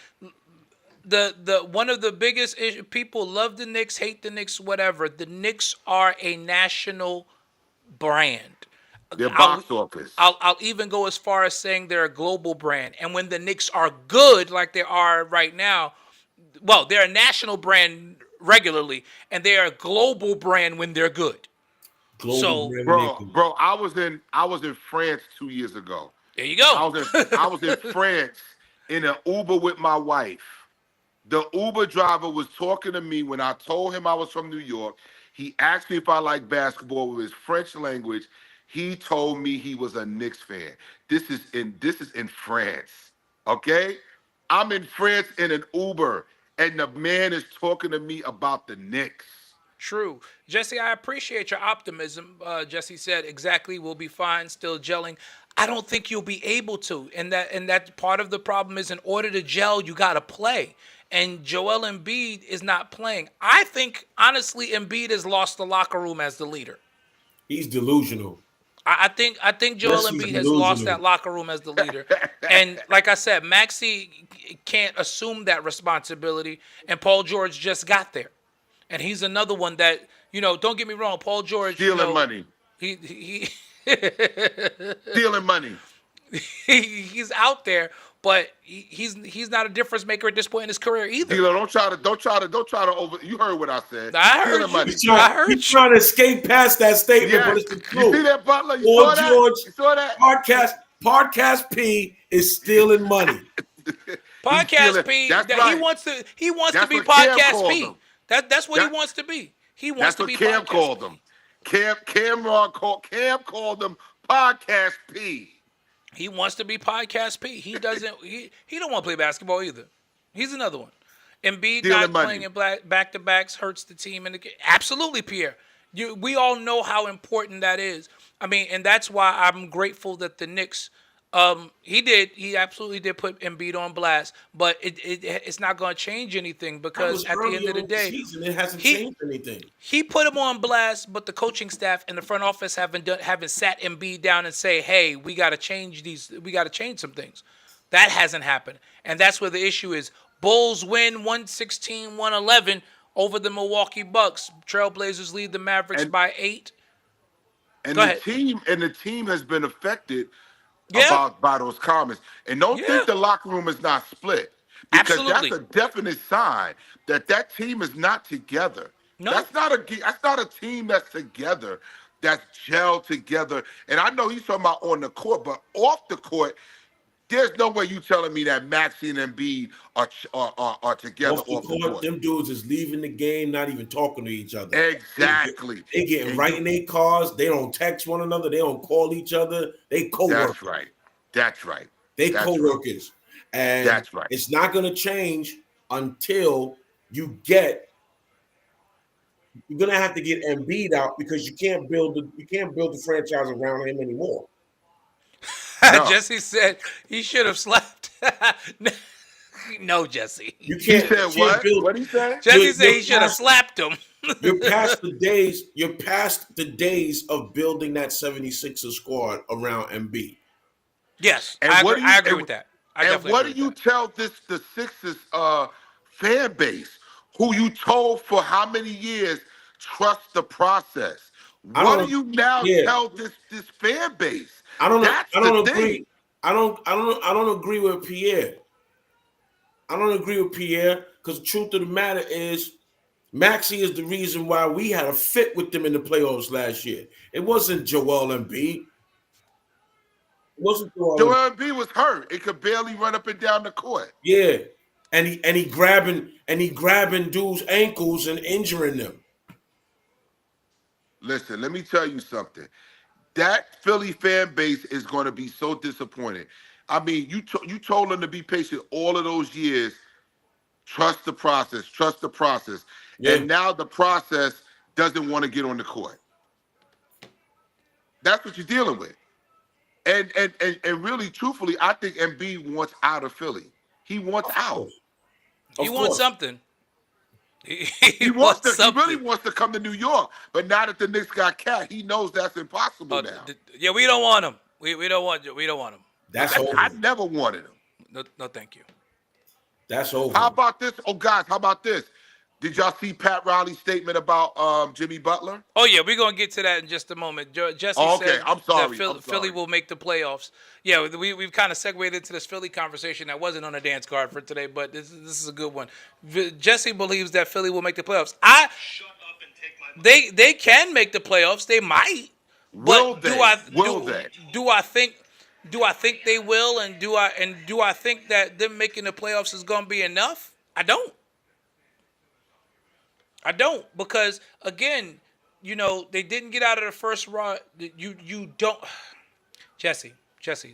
the one of the biggest issues. People love the Knicks, hate the Knicks, whatever. The Knicks are a national brand. Their box office. I'll even go as far as saying they're a global brand. And when the Knicks are good, like they are right now, well, they're a national brand regularly, and they're a global brand when they're good. Bro, I was in France 2 years ago. There you go. I was in France in an Uber with my wife. The Uber driver was talking to me when I told him I was from New York. He asked me if I like basketball with his French language. He told me he was a Knicks fan. This is in France. Okay? I'm in France in an Uber, and the man is talking to me about the Knicks. True. Jesse, I appreciate your optimism. Jesse said, exactly, we'll be fine, still gelling. I don't think you'll be able to. And that part of the problem is in order to gel, you got to play. And Joel Embiid is not playing. I think, honestly, Embiid has lost the locker room as the leader. He's delusional. I think Joel Embiid has lost that locker room as the leader. And like I said, Maxey can't assume that responsibility, and Paul George just got there. And he's another one that, don't get me wrong, Paul George. Stealing money. He Stealing money. He's out there, but he's not a difference maker at this point in his career either. D'Lo, don't try to over. You heard what I said. I heard you. Money. He's trying to skate past that statement, Yes. but it's the truth. You see that, Butler? You Paul saw George, that? You saw that? Podcast P is stealing money. Podcast P. That's Right. He wants to That's be what Cam Podcast called P. him. That's what he wants to be. He wants to be. That's what Cam Podcast called P. him. Cam called them Podcast P. He wants to be podcast P. He doesn't. He don't want to play basketball either. He's another one. Embiid Stealing not playing money. in back to backs hurts the team in the game. Absolutely, Pierre. We all know how important that is. I mean, and that's why I'm grateful that the Knicks. He absolutely did put Embiid on blast, but it's not going to change anything That because was at the end earlier of the in the day, season. It hasn't he changed anything. he put him on blast, but the coaching staff and the front office haven't sat Embiid down and say, "Hey, we got to change these. We got to change some things." That hasn't happened, and that's where the issue is. Bulls win 116-111 over the Milwaukee Bucks. Trailblazers lead the Mavericks And by 8. and Go the ahead. team has been affected Yeah, by those comments. And don't yeah, think the locker room is not split, because that's absolutely. a definite sign that that team is not together. No, That's not a team that's together, that's gelled together. And I know he's talking about on the court, but off the court, there's no way you telling me that Maxey and Embiid are together Off the off the court, court. them dudes is leaving the game, not even talking to each other. Exactly. They getting And right in their cars. They don't text one another. They don't call each other. They co-work. that's right. That's right. They That's right. co-workers. And That's right. it's not going to change until you're going to have to get Embiid out, because you can't build the franchise around him anymore. No. Jesse said he should have slapped. No, Jesse. You He can't, said you can't what? build. What he said? Jesse said you're he should have past- slapped him. You're past the days. You're past the days of building that 76er squad around Embiid. Yes, And what do you- I agree and- with that. I And definitely what do agree you with tell the Sixers fan base, who you told for how many years trust the process? I What do don't- you now yeah. tell this fan base? I don't. That's I don't the agree. thing. I don't agree with Pierre. I don't agree with Pierre, because the truth of the matter is, Maxey is the reason why we had a fit with them in the playoffs last year. It wasn't Joel Embiid. It wasn't Joel. Joel Embiid was hurt. It could barely run up and down the court. Yeah, and he grabbing dudes' ankles and injuring them. Listen, let me tell you something. That Philly fan base is going to be so disappointed. I mean, you told them to be patient all of those years. Trust the process. Trust the process. Yeah. And now the process doesn't want to get on the court. That's what you're dealing with. And really, truthfully, I think Embiid wants out of Philly. He wants out. He Of wants course. something. He wants to. He really wants to come to New York. But now that the Knicks got Cat, he knows that's impossible now. Yeah, we don't want him. We don't want him. That's over. I never wanted him. No, thank you. That's over. How about this? Oh, guys, how about this? Did y'all see Pat Riley's statement about Jimmy Butler? Oh yeah, we're gonna get to that in just a moment. Jesse Oh, okay. said I'm sorry. that I'm Philly sorry. will make the playoffs. Yeah, we've kind of segued into this Philly conversation that wasn't on the dance card for today, but this is a good one. Jesse believes that Philly will make the playoffs. They can make the playoffs. They might. Will But they? Will they? Do I think they will? And do I think that them making the playoffs is going to be enough? I don't. Because again, they didn't get out of the first round. You don't, Jesse,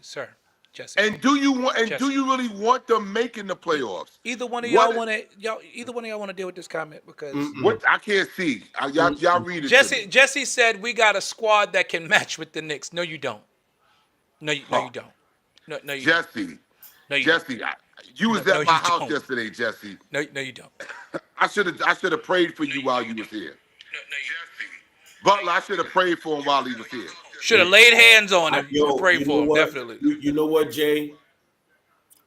sir, Jesse. And do you want? And Jesse. do you really want them making the playoffs? Either one of What- y'all want to either one of y'all want to deal with this comment because What I can't see. Y'all read it. to me. Jesse said we got a squad that can match with the Knicks. No, you don't. No, you don't. No, you don't. Jesse, No, you don't. Jesse, you was No, at my you house don't. yesterday, Jesse. No, you don't. I should have prayed for you while you was here. Butler, I should have prayed for him while he was here. Should have laid hands on him. Yo, Pray you for know him, what? definitely. You know what, Jay?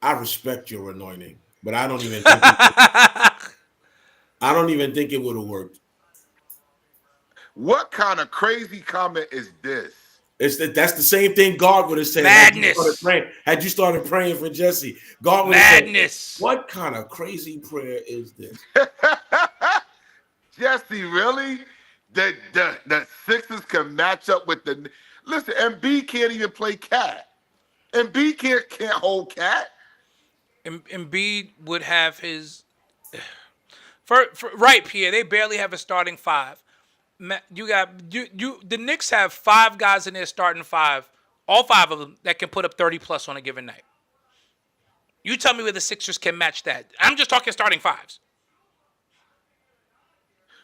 I respect your anointing, but I don't even think I don't even think it would have worked. What kind of crazy comment is this? That's the same thing God would have said. Madness. Had you started praying for Jesse, God would have Madness. said, "What kind of crazy prayer is this?" Jesse, really? The Sixers can match up with the. Listen, Embiid can't even play cat. Embiid can't hold cat. Embiid would have his. Right, Pierre. They barely have a starting five. The Knicks have 5 guys in their starting 5 All 5 of them that can put up 30 plus on a given night. You tell me where the Sixers can match that. I'm just talking starting 5s.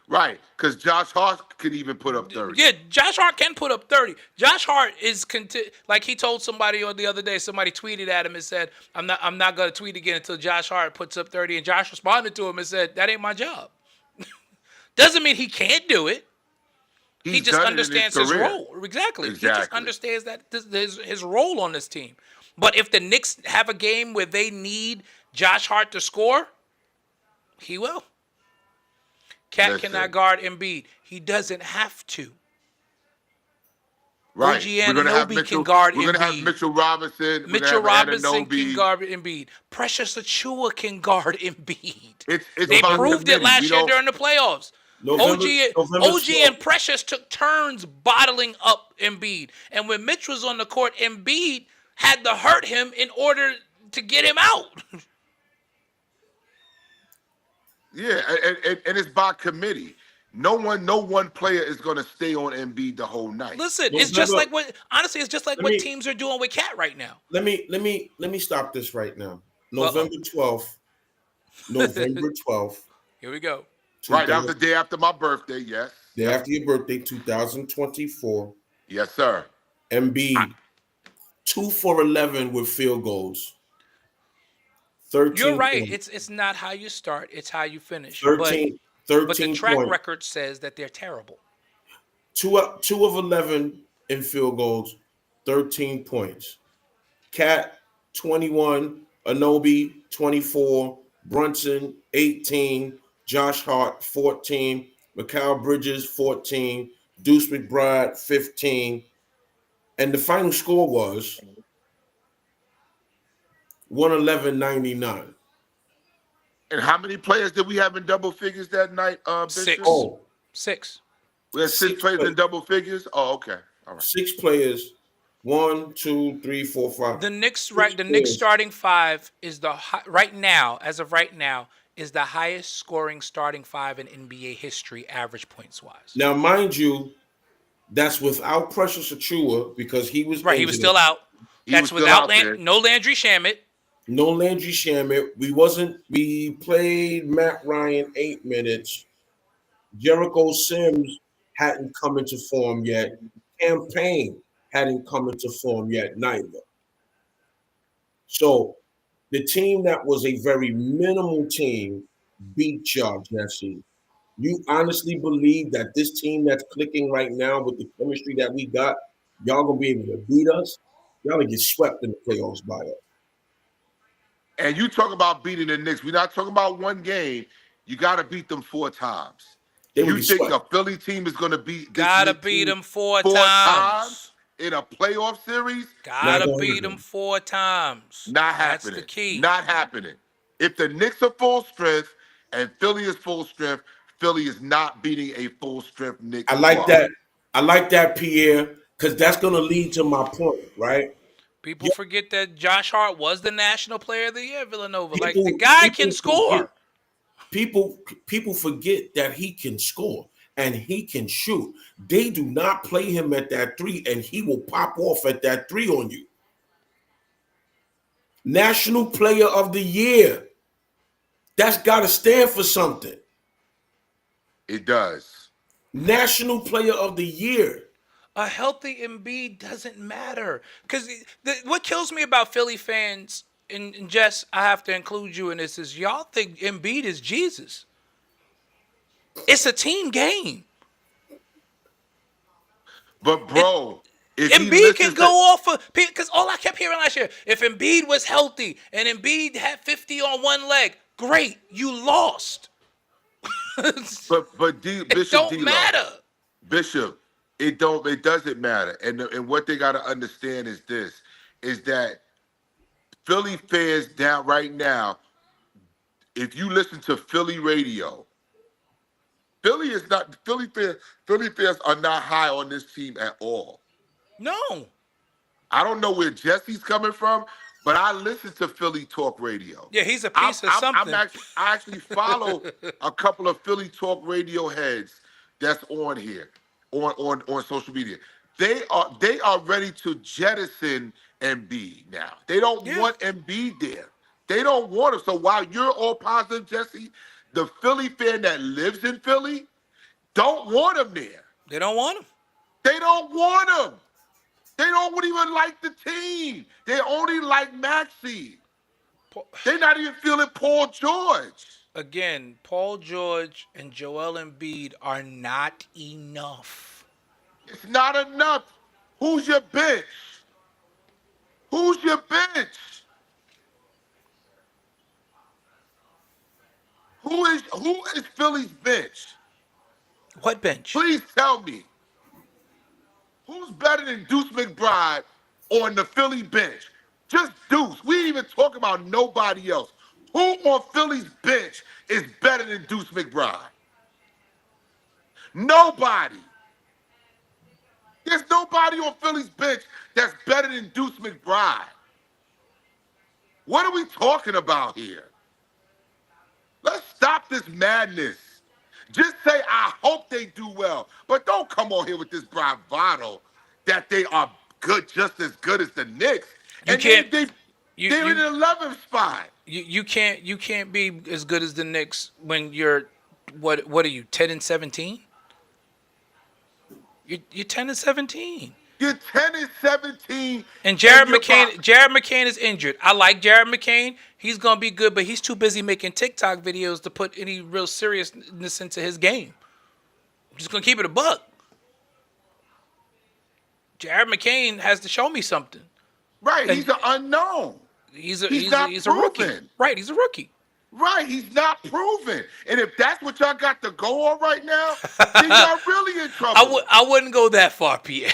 Right, because Josh Hart could even put up 30. Yeah, Josh Hart can put up 30. Josh Hart is like he told somebody on the other day. Somebody tweeted at him and said, "I'm not gonna tweet again until Josh Hart puts up 30." And Josh responded to him and said, "That ain't my job." Doesn't mean he can't do it. He just understands his role. Exactly. He just understands that his role on this team. But if the Knicks have a game where they need Josh Hart to score, he will. Cat cannot guard Embiid. He doesn't have to. Right. OG Anunoby can guard Embiid. We're going to have Mitchell Robinson. Mitchell Robinson can guard Embiid. Precious Achua can guard Embiid. They proved it last year during the playoffs. OG and Precious took turns bottling up Embiid. And when Mitch was on the court, Embiid had to hurt him in order to get him out. Yeah, and it's by committee. No one player is going to stay on Embiid the whole night. Listen, it's just like what teams are doing with Cat right now. Let me stop this right now. November 12th. November 12th. Here we go. Right, that was the day after my birthday, yes. Day after your birthday, 2024. Yes, sir. Embiid, 2 for 11 with field goals. 13 You're right. points. It's not how you start, it's how you finish. 13 but the track points. record says that they're terrible. 2 of 11 in field goals, 13 points. Cat, 21. Anunoby, 24. Brunson, 18. Josh Hart, 14. Mikal Bridges, 14. Deuce McBride, 15. And the final score was 111-99. And how many players did we have in double figures that night, Bishop? Six. We had six players in double figures? Oh, okay. All right. 6 players. 1, 2, 3, 4, 5. The Knicks starting 5 is as of right now, is the highest scoring starting 5 in NBA history, average points wise. Now, mind you, that's without Precious Achua because he was right. He was still out. That's without no Landry Shamet. No Landry Shamet. We played Matt Ryan 8 minutes. Jericho Sims hadn't come into form yet. Campaign hadn't come into form yet, neither. So the team that was a very minimal team beat y'all, Jesse. You honestly believe that this team that's clicking right now with the chemistry that we got, y'all gonna be able to beat us? Y'all gonna get swept in the playoffs by us. And you talk about beating the Knicks. We're not talking about one game. You got to beat them 4 times. You think a Philly team is going to beat this Gotta beat them 4 times in a playoff series? Gotta beat them 4 times. Not happening. That's the key. Not happening. If the Knicks are full strength and Philly is full strength, Philly is not beating a full strength Knicks. I like that. I like that, Pierre, because that's going to lead to my point, right? People forget that Josh Hart was the National Player of the Year at Villanova. The guy can score. People forget that he can score and he can shoot. They do not play him at that 3, and he will pop off at that 3 on you. National Player of the Year. That's got to stand for something. It does. National Player of the Year. A healthy Embiid doesn't matter. Because what kills me about Philly fans, and Jess, I have to include you in this, is y'all think Embiid is Jesus. It's a team game. But, bro, if Embiid can go off of, because all I kept hearing last year, if Embiid was healthy and Embiid had 50 on one leg, great, you lost. Bishop, it don't matter. Bishop, it doesn't matter. And what they got to understand is this, is that Philly fans down right now, if you listen to Philly radio, Philly fans are not high on this team at all. No. I don't know where Jesse's coming from, but I listen to Philly talk radio. Yeah, he's a piece of something. I actually follow a couple of Philly talk radio heads that's on here, on social media. They are ready to jettison Embiid now. They don't Yeah, want Embiid there. They don't want him. So while you're all positive, Jesse, the Philly fan that lives in Philly don't want him there. they don't want him. They don't want him. They don't even like the team. They only like Maxey. They're not even feeling Paul George. Again, Paul George and Joel Embiid are not enough. It's not enough. Who's your bench? Who's your bench? Who is Philly's bench? What bench? Please tell me. Who's better than Deuce McBride on the Philly bench? Just Deuce. We ain't even talking about nobody else. Who on Philly's bench is better than Deuce McBride? Nobody. There's nobody on Philly's bench that's better than Deuce McBride. What are we talking about here? Let's stop this madness. Just say, I hope they do well. But don't come on here with this bravado that they are good, just as good as the Knicks. You And can't. they're in the 11th spot. You can't be as good as the Knicks when you're what are you 10-17? You're 10-17. You're 10-17. And Jared you're McCain is injured. I like Jared McCain. He's gonna be good, but he's too busy making TikTok videos to put any real seriousness into his game. I'm just gonna keep it a buck. Jared McCain has to show me something. right. He's an unknown. He's not a rookie. proven. Right, he's a rookie. Right, he's not proven. And if that's what y'all got to go on right now, then y'all really in trouble. I wouldn't go that far, Pierre.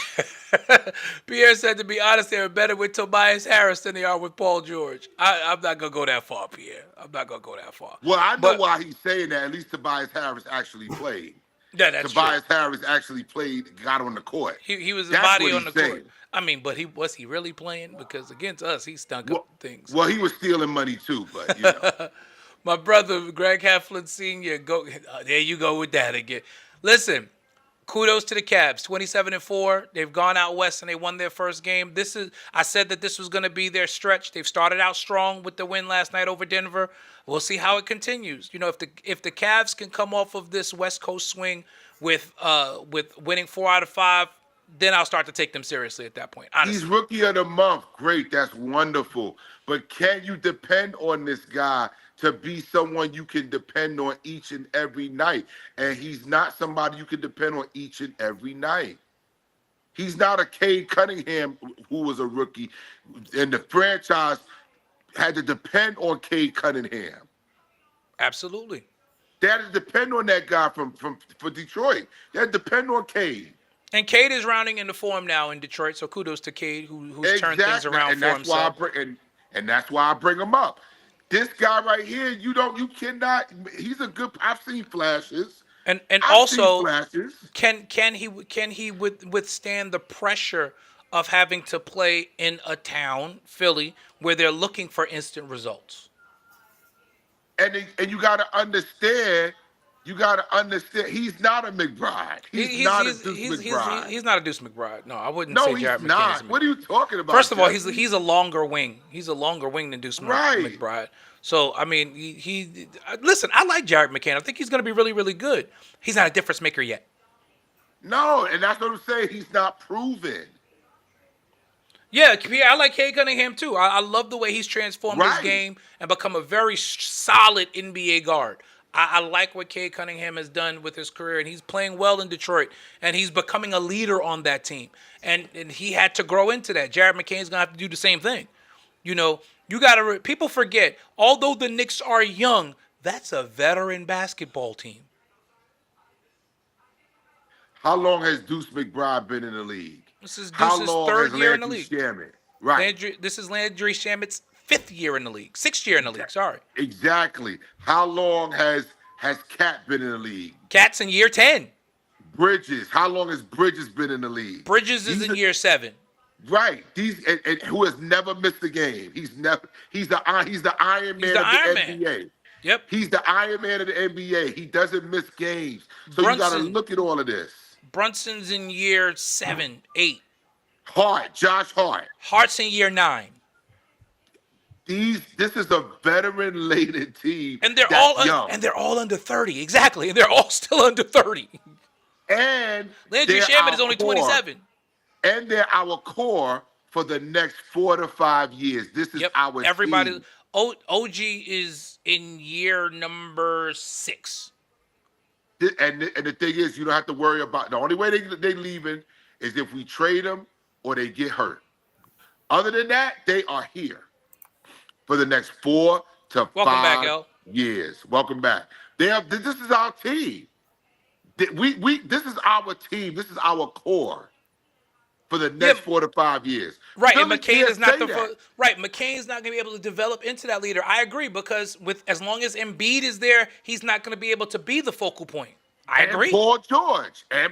Pierre said, to be honest, they were better with Tobias Harris than they are with Paul George. I'm not going to go that far, Pierre. I'm not going to go that far. Well, I know why he's saying that. At least Tobias Harris actually played. Yeah, that's Tobias true. Harris actually played, got on the court. He was a That's body what on the he's court. saying. I mean, but was he really playing? Because against us, he stunk up things. Well, he was stealing money too, but you know. My brother, Greg Heflin Sr., there you go with that again. Listen, kudos to the Cavs, 27-4. They've gone out west and they won their first game. I said that this was going to be their stretch. They've started out strong with the win last night over Denver. We'll see how it continues. You know, if the Cavs can come off of this West Coast swing with winning 4 out of 5, then I'll start to take them seriously at that point. Honestly. He's rookie of the month. Great, that's wonderful. But can you depend on this guy to be someone you can depend on each and every night? And he's not somebody you can depend on each and every night. He's not a Cade Cunningham who was a rookie, and the franchise had to depend on Cade Cunningham. Absolutely. They had to depend on that guy for Detroit. They had to depend on Cade. And Cade is rounding into form now in Detroit, so kudos to Cade who's turned things around and for that's himself. And that's why I bring him up. This guy right here, you cannot. He's a good. I've seen flashes. And I've also, seen flashes. can he withstand the pressure of having to play in a town, Philly, where they're looking for instant results? And you got to understand. You got to understand. He's not a McBride. He's not a Deuce McBride. He's not a Deuce McBride. No, I wouldn't No, say he's Jared McCain not. is a McBride. What are you talking about? First of all, Jesse? he's a longer wing. He's a longer wing than Deuce Right. McBride. So I mean, he listen. I like Jared McCain. I think he's going to be really, really good. He's not a difference maker yet. No, and that's what I'm saying. He's not proven. Yeah, I like Cade Cunningham too. I love the way he's transformed his Right. game and become a very solid NBA guard. I like what Cade Cunningham has done with his career, and he's playing well in Detroit, and he's becoming a leader on that team. And he had to grow into that. Jared McCain's going to have to do the same thing. You know, people forget, although the Knicks are young, that's a veteran basketball team. How long has Deuce McBride been in the league? This is How Deuce's long third has year in the Landry league. Shamet? Right. This is Landry Shamet's 5th year in the league. 6th year in the league, sorry. Exactly. How long has Cat been in the league? Cat's in year 10. Bridges. How long has Bridges been in the league? Bridges is in year 7. Right. And who has never missed a game. He's the Iron Man of the NBA. Yep. He's the Iron Man of the NBA. He doesn't miss games. So you got to Brunson. look at all of this. Brunson's in year 7, 8. Josh Hart. Hart's in year 9. This is a veteran-laden team And they're that's all young. and they're all under 30. Exactly. And they're all still under 30. And Landry they're Shaman our is only core. 27. And they're our core for the next 4 to 5 years. This is our Everybody. team. OG is in year number 6. And the thing is, you don't have to worry about, the only way they leaving is if we trade them or they get hurt. Other than that, they are here for the next 4 to Welcome 5 back, El. years. Welcome back. This is our team. This is our team. This is our core for the next 4 to 5 years. Right, Philly and McCain can't is not say the that. right. McCain's not going to be able to develop into that leader. I agree, because as long as Embiid is there, he's not going to be able to be the focal point. I agree. Paul George. I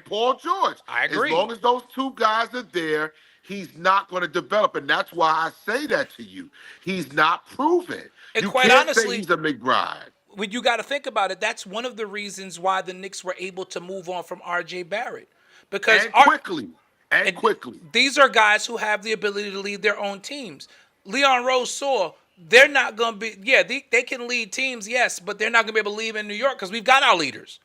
agree. As long as those two guys are there, he's not going to develop. And that's why I say that to you. He's not proven. And you quite can't honestly, say he's a McBride. When you got to think about it, that's one of the reasons why the Knicks were able to move on from R.J. Barrett. Because quickly. These are guys who have the ability to lead their own teams. Leon Rose saw they're not going to be, they can lead teams, yes, but they're not going to be able to lead in New York because we've got our leaders.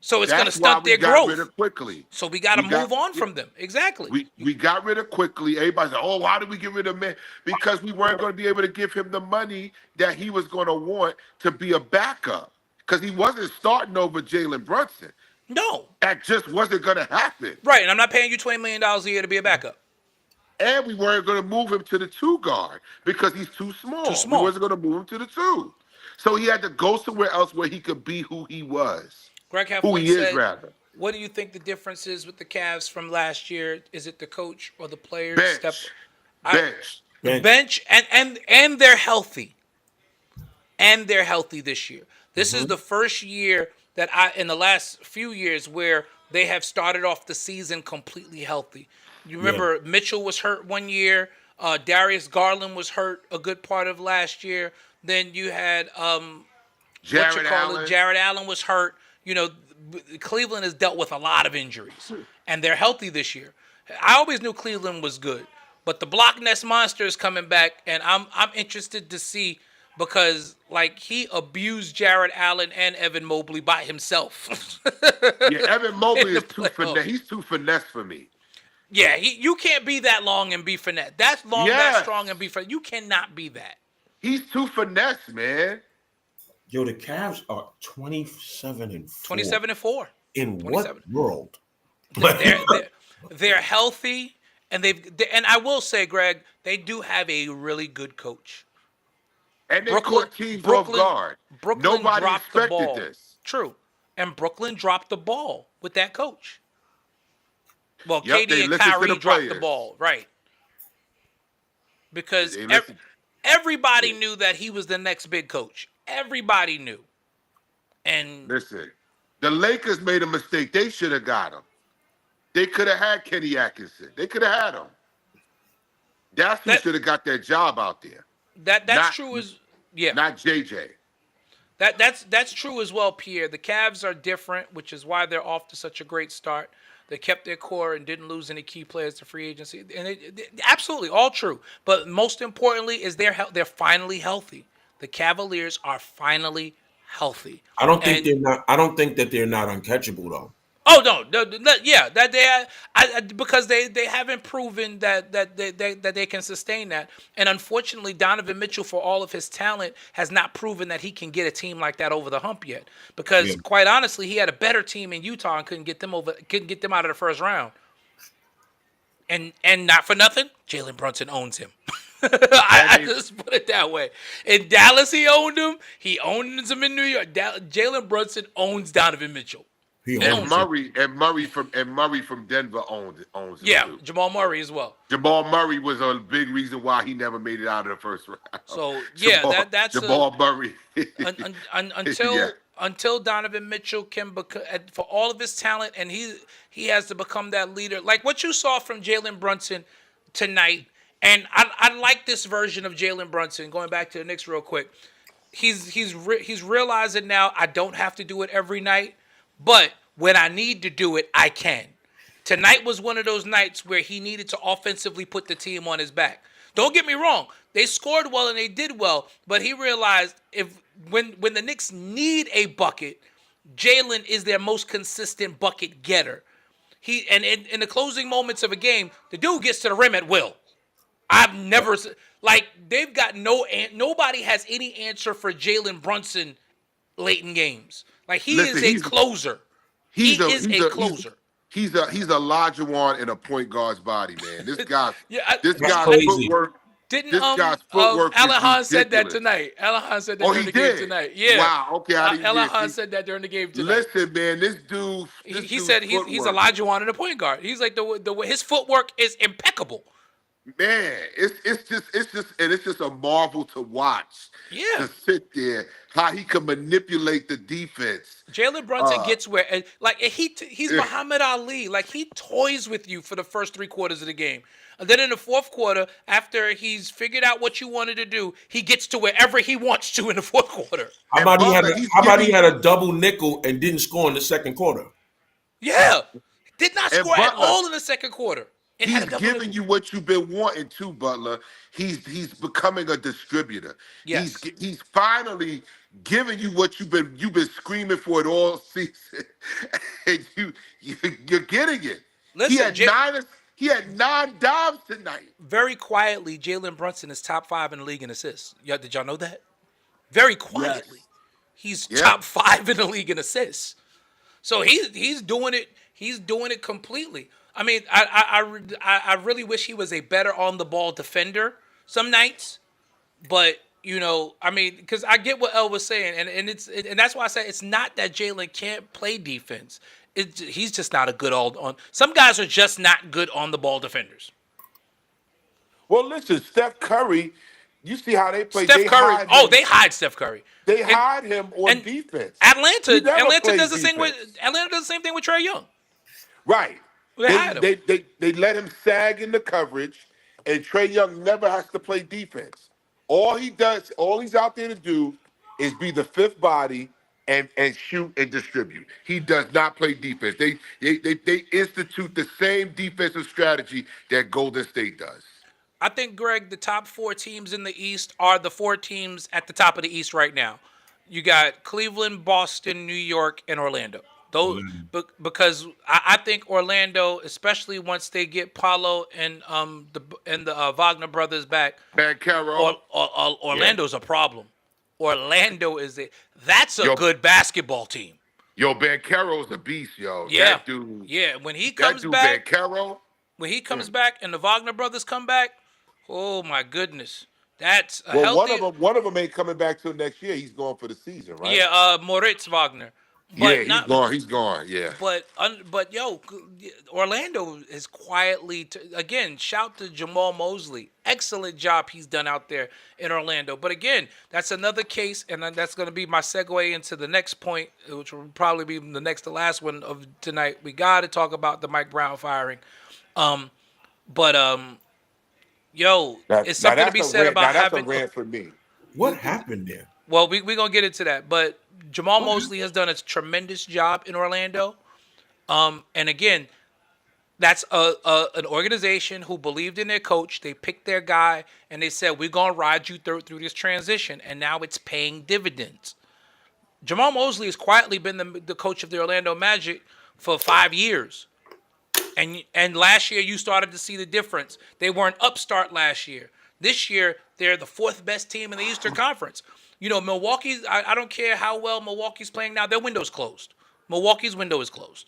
So it's going to stunt their growth. Rid of quickly. So we got to move on from them. Exactly. We got rid of quickly. Everybody said, "Oh, why did we get rid of him?" Because we weren't going to be able to give him the money that he was going to want to be a backup. Because he wasn't starting over Jalen Brunson. No. That just wasn't going to happen. Right, and I'm not paying you $20 million a year to be a backup. And we weren't going to move him to the 2 guard because he's too small. We wasn't going to move him to the 2. So he had to go somewhere else where he could be who he was. Greg who Hefflin he said, is, rather. What do you think the difference is with the Cavs from last year? Is it the coach or the players? Bench. And they're healthy. And they're healthy this year. This is the first year that in the last few years where they have started off the season completely healthy. You remember Mitchell was hurt one year. Darius Garland was hurt a good part of last year. Then you had Jared Allen. Jared Allen was hurt. You know, Cleveland has dealt with a lot of injuries, and they're healthy this year. I always knew Cleveland was good, but the Block Nest Monster is coming back, and I'm interested to see, because like he abused Jared Allen and Evan Mobley by himself. Evan Mobley is too finesse. He's too finesse for me. Yeah, you can't be that long and be finesse. That's long, that strong and be finesse. You cannot be that. He's too finesse, man. Yo, the Cavs are 27-4. 27-4. In what world? They're healthy, and and I will say, Greg, they do have a really good coach. And they caught teams off guard. Brooklyn Nobody dropped expected the ball. this. True. And Brooklyn dropped the ball with that coach. Well, KD and Kyrie dropped the ball, right? Because everybody knew that he was the next big coach. Everybody knew. And listen, the Lakers made a mistake. They should have got him. They could have had Kenny Atkinson. They could have had him. That's who should have got that job out there. That's true not JJ. That's true as well, Pierre. The Cavs are different, which is why they're off to such a great start. They kept their core and didn't lose any key players to free agency, and absolutely all true. But most importantly, is they're finally healthy. The Cavaliers are finally healthy. I don't think that they're not uncatchable though. Oh no, yeah, that they because they haven't proven that they can sustain that, and unfortunately, Donovan Mitchell, for all of his talent, has not proven that he can get a team like that over the hump yet. Because quite honestly, he had a better team in Utah and couldn't get them out of the first round. And not for nothing, Jalen Brunson owns him. I just put it that way. In Dallas, he owned him. He owns him in New York. Jalen Brunson owns Donovan Mitchell. And Murray from Denver owns him too. Jamal Murray as well. Jamal Murray was a big reason why he never made it out of the first round. So that's Jamal Murray. Until Donovan Mitchell can become, for all of his talent, and he has to become that leader. Like what you saw from Jalen Brunson tonight, and I like this version of Jalen Brunson. Going back to the Knicks real quick, he's realizing now I don't have to do it every night. But When I need to do it, I can. Tonight was one of those nights where he needed to offensively put the team on his back. Don't get me wrong; they scored well and they did well, but he realized if when the Knicks need a bucket, Jalen is their most consistent bucket getter. He and in the closing moments of a game, the dude gets to the rim at will. I've never like they've got nobody has any answer for Jalen Brunson late in games. Like he Listen, is a closer. He he's a is he's a a he's closer. he's a Olajuwon in a point guard's body, man. This guy, Yeah, this That's guy's crazy. footwork, didn't this guy's Alan is Hahn said that ridiculous. tonight. Alan Hahn said that Oh, during he the game did. tonight. Yeah, Wow. Okay, I didn't Alan hear. Hahn See, said that during the game tonight. listen, man, He, this he dude's said he's footwork. Elijah Wan in a point guard. He's like the his footwork is impeccable. Man, it's just a marvel to watch. Yeah. To sit there, how he can manipulate the defense. Jalen Brunson Uh, gets where, and like he's Muhammad Ali. Like he toys with you for the first 3 quarters of the game, and then in the fourth quarter, after he's figured out what you wanted to do, he gets to wherever he wants to in the fourth quarter. How and about Butler, he's how about giving he had a double nickel and didn't score in the second quarter? Yeah, did not and score at Butler. all in the second quarter. It had He's a double. giving you what you've been wanting to, Butler. He's becoming a distributor. Yes. He's finally giving you what you've been screaming for it all season, and you're getting it. He Listen, had he had 9 dimes tonight. very quietly, Jalen Brunson is top 5 in the league in assists. Did y'all know that? Very Yes. quietly, he's Yeah. top 5 in the league in assists. So he's doing it. He's doing it completely. I mean, I really wish he was a better on the ball defender some nights, but I mean, because I get what El was saying, and that's why I said it's not that Jalen can't play defense. He's just not a good all on. Some guys are just not good on the ball defenders. Well, listen, Steph Curry. You see how they play? Steph They Curry. hide Oh, him. they hide Steph Curry. They And, hide him on and defense. Atlanta. He never Atlanta plays does the same with defense. Atlanta does the same thing with Trae Young. Right. They hide him. They let him sag in the coverage, and Trey Young never has to play defense. All he's out there to do is be the fifth body and shoot and distribute. He does not play defense. They institute the same defensive strategy that Golden State does. I think, Greg, the top 4 teams in the East are the 4 teams at the top of the East right now. You got Cleveland, Boston, New York, and Orlando. Those because I think Orlando, especially once they get Paulo and the Wagner brothers back, Bankero. Orlando's a problem. Orlando that's a Yo, good basketball team. Yo, Bankero's a beast, yo. Yeah, That dude. yeah. When he That comes dude, back, Bankero. back, and the Wagner brothers come back, oh my goodness, that's a Well, healthy. one of them ain't coming back till next year. He's going for the season, right? Yeah, Moritz Wagner, Yeah, but he's not. gone. He's gone. Yeah. But yo, Orlando is quietly again. Shout to Jamal Mosley, excellent job he's done out there in Orlando. But again, that's another case, and that's going to be my segue into the next point, which will probably be the next to last one of tonight. We got to talk about the Mike Brown firing. But yo, it's something to be said about that's having. a rant for me. What happened there? Well, we're going to get into that. But Jamal Mosley has done a tremendous job in Orlando. And again, that's an organization who believed in their coach. They picked their guy, and they said, we're going to ride you through this transition. And now it's paying dividends. Jamal Mosley has quietly been the coach of the Orlando Magic for 5 years. And last year, you started to see the difference. They were an upstart last year. This year, they're the 4th best team in the Eastern Conference. Milwaukee's, I don't care how well Milwaukee's playing now, their window's closed. Milwaukee's window is closed.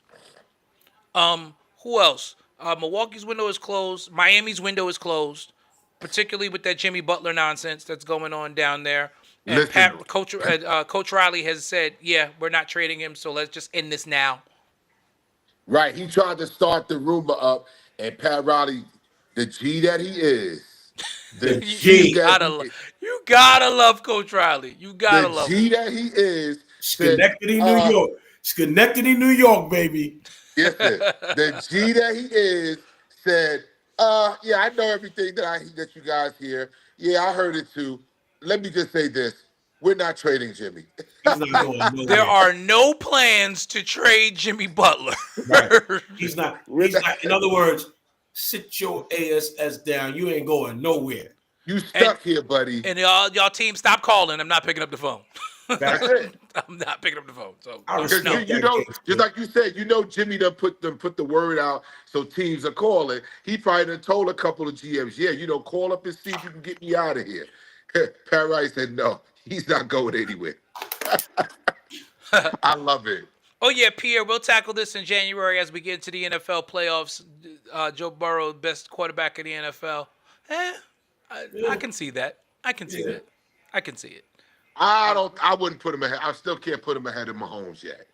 Who else? Milwaukee's window is closed. Miami's window is closed, particularly with that Jimmy Butler nonsense that's going on down there. And Listen. Coach Riley has said, yeah, we're not trading him, so let's just end this now. Right. He tried to start the rumor up, and Pat Riley, the G that he is, the G that You gotta love Coach Riley. You gotta love G him. that he is, Schenectady, New York. Schenectady, New York, baby. Yes, the G that he is said, yeah, I know everything that you guys hear. Yeah, I heard it too. Let me just say this. We're not trading Jimmy. He's not going There nowhere. are no plans to trade Jimmy Butler. Right. He's not. We're He's not. not. In other words, sit your ass down. You ain't going nowhere. You and stuck here, buddy. and y'all team, stop calling. I'm not picking up the phone. That's it. I'm not picking up the phone. So I Because no. respect you that know, case, just man. like you said, Jimmy done put the word out, so teams are calling. He probably done told a couple of GMs, yeah, call up and see if you can get me out of here. Pat Rice said no, he's not going anywhere. I love it. Oh yeah, Pierre. We'll tackle this in January as we get into the NFL playoffs. Joe Burrow, best quarterback in the NFL. I can see that. I can see Yeah. that. I can see it. I wouldn't put him ahead. I still can't put him ahead of Mahomes yet.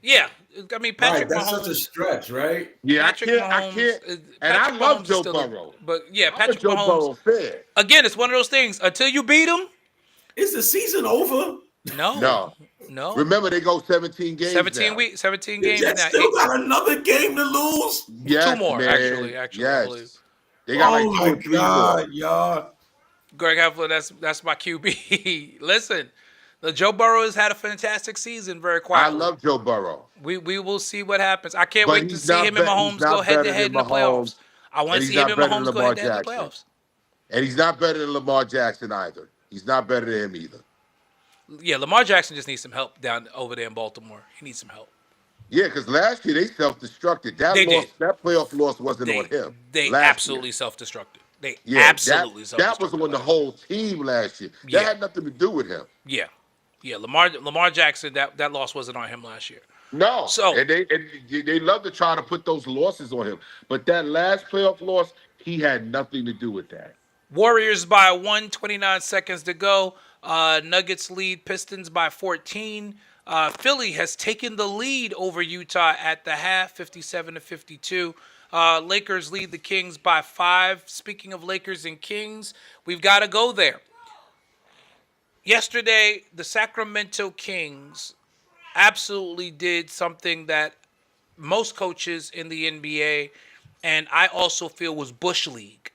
Yeah, I mean Right. Patrick That's Mahomes. such a stretch, right? Yeah, Patrick I Mahomes. can't. And I Patrick love Mahomes is Joe still Burrow. but yeah, I'm a Patrick Joe Mahomes. Burrow fan. Again, it's one of those things. Until you beat him, Is the season over? no, No. no. Remember, they go 17 games 17 now. weeks, 17 The games Jets now. still got another game to lose. Two Yes, more, man. actually, I believe. Yes. They got like Oh two my or three God, more. y'all. Greg Heffler, that's my QB. Listen, the Joe Burrow has had a fantastic season very I quietly. love Joe Burrow. We will see what happens. I can't But wait to see him and he's Mahomes go not head to better head than in the Mahomes, playoffs. I want and to he's see him not and better than Mahomes go Lamar head to head in the Jackson. playoffs. And he's not better than Lamar Jackson either. He's not better than him either. Yeah, Lamar Jackson just needs some help down over there in Baltimore. He needs some help. Yeah, because last year they self-destructed. They did. That playoff loss wasn't on They him they last year. absolutely self-destructed. They Yeah, absolutely that was self-destructed on the last year. whole team last year. That Yeah. had nothing to do with him. Yeah. Yeah, Lamar Jackson, that loss wasn't on him last year. No, So and they love to try to put those losses on him. But that last playoff loss, he had nothing to do with that. Warriors by 1, 29 seconds to go. Nuggets lead Pistons by 14. Philly has taken the lead over Utah at the half, 57-52. Lakers lead the Kings by 5. Speaking of Lakers and Kings, we've got to go there. Yesterday, the Sacramento Kings absolutely did something that most coaches in the NBA and I also feel was Bush League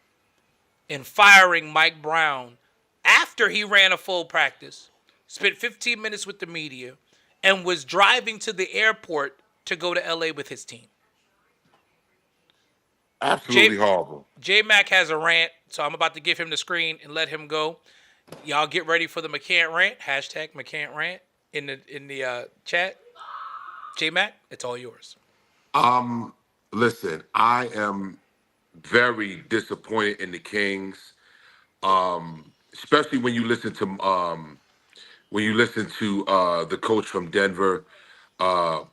in firing Mike Brown after he ran a full practice, spent 15 minutes with the media, and was driving to the airport to go to LA with his team. Absolutely horrible. J Mac has a rant, so I'm about to give him the screen and let him go. Y'all get ready for the McCann rant. Hashtag McCann rant in the chat. J Mac, it's all yours. Listen, I am very disappointed in the Kings, especially when you listen to the coach from Denver, uh,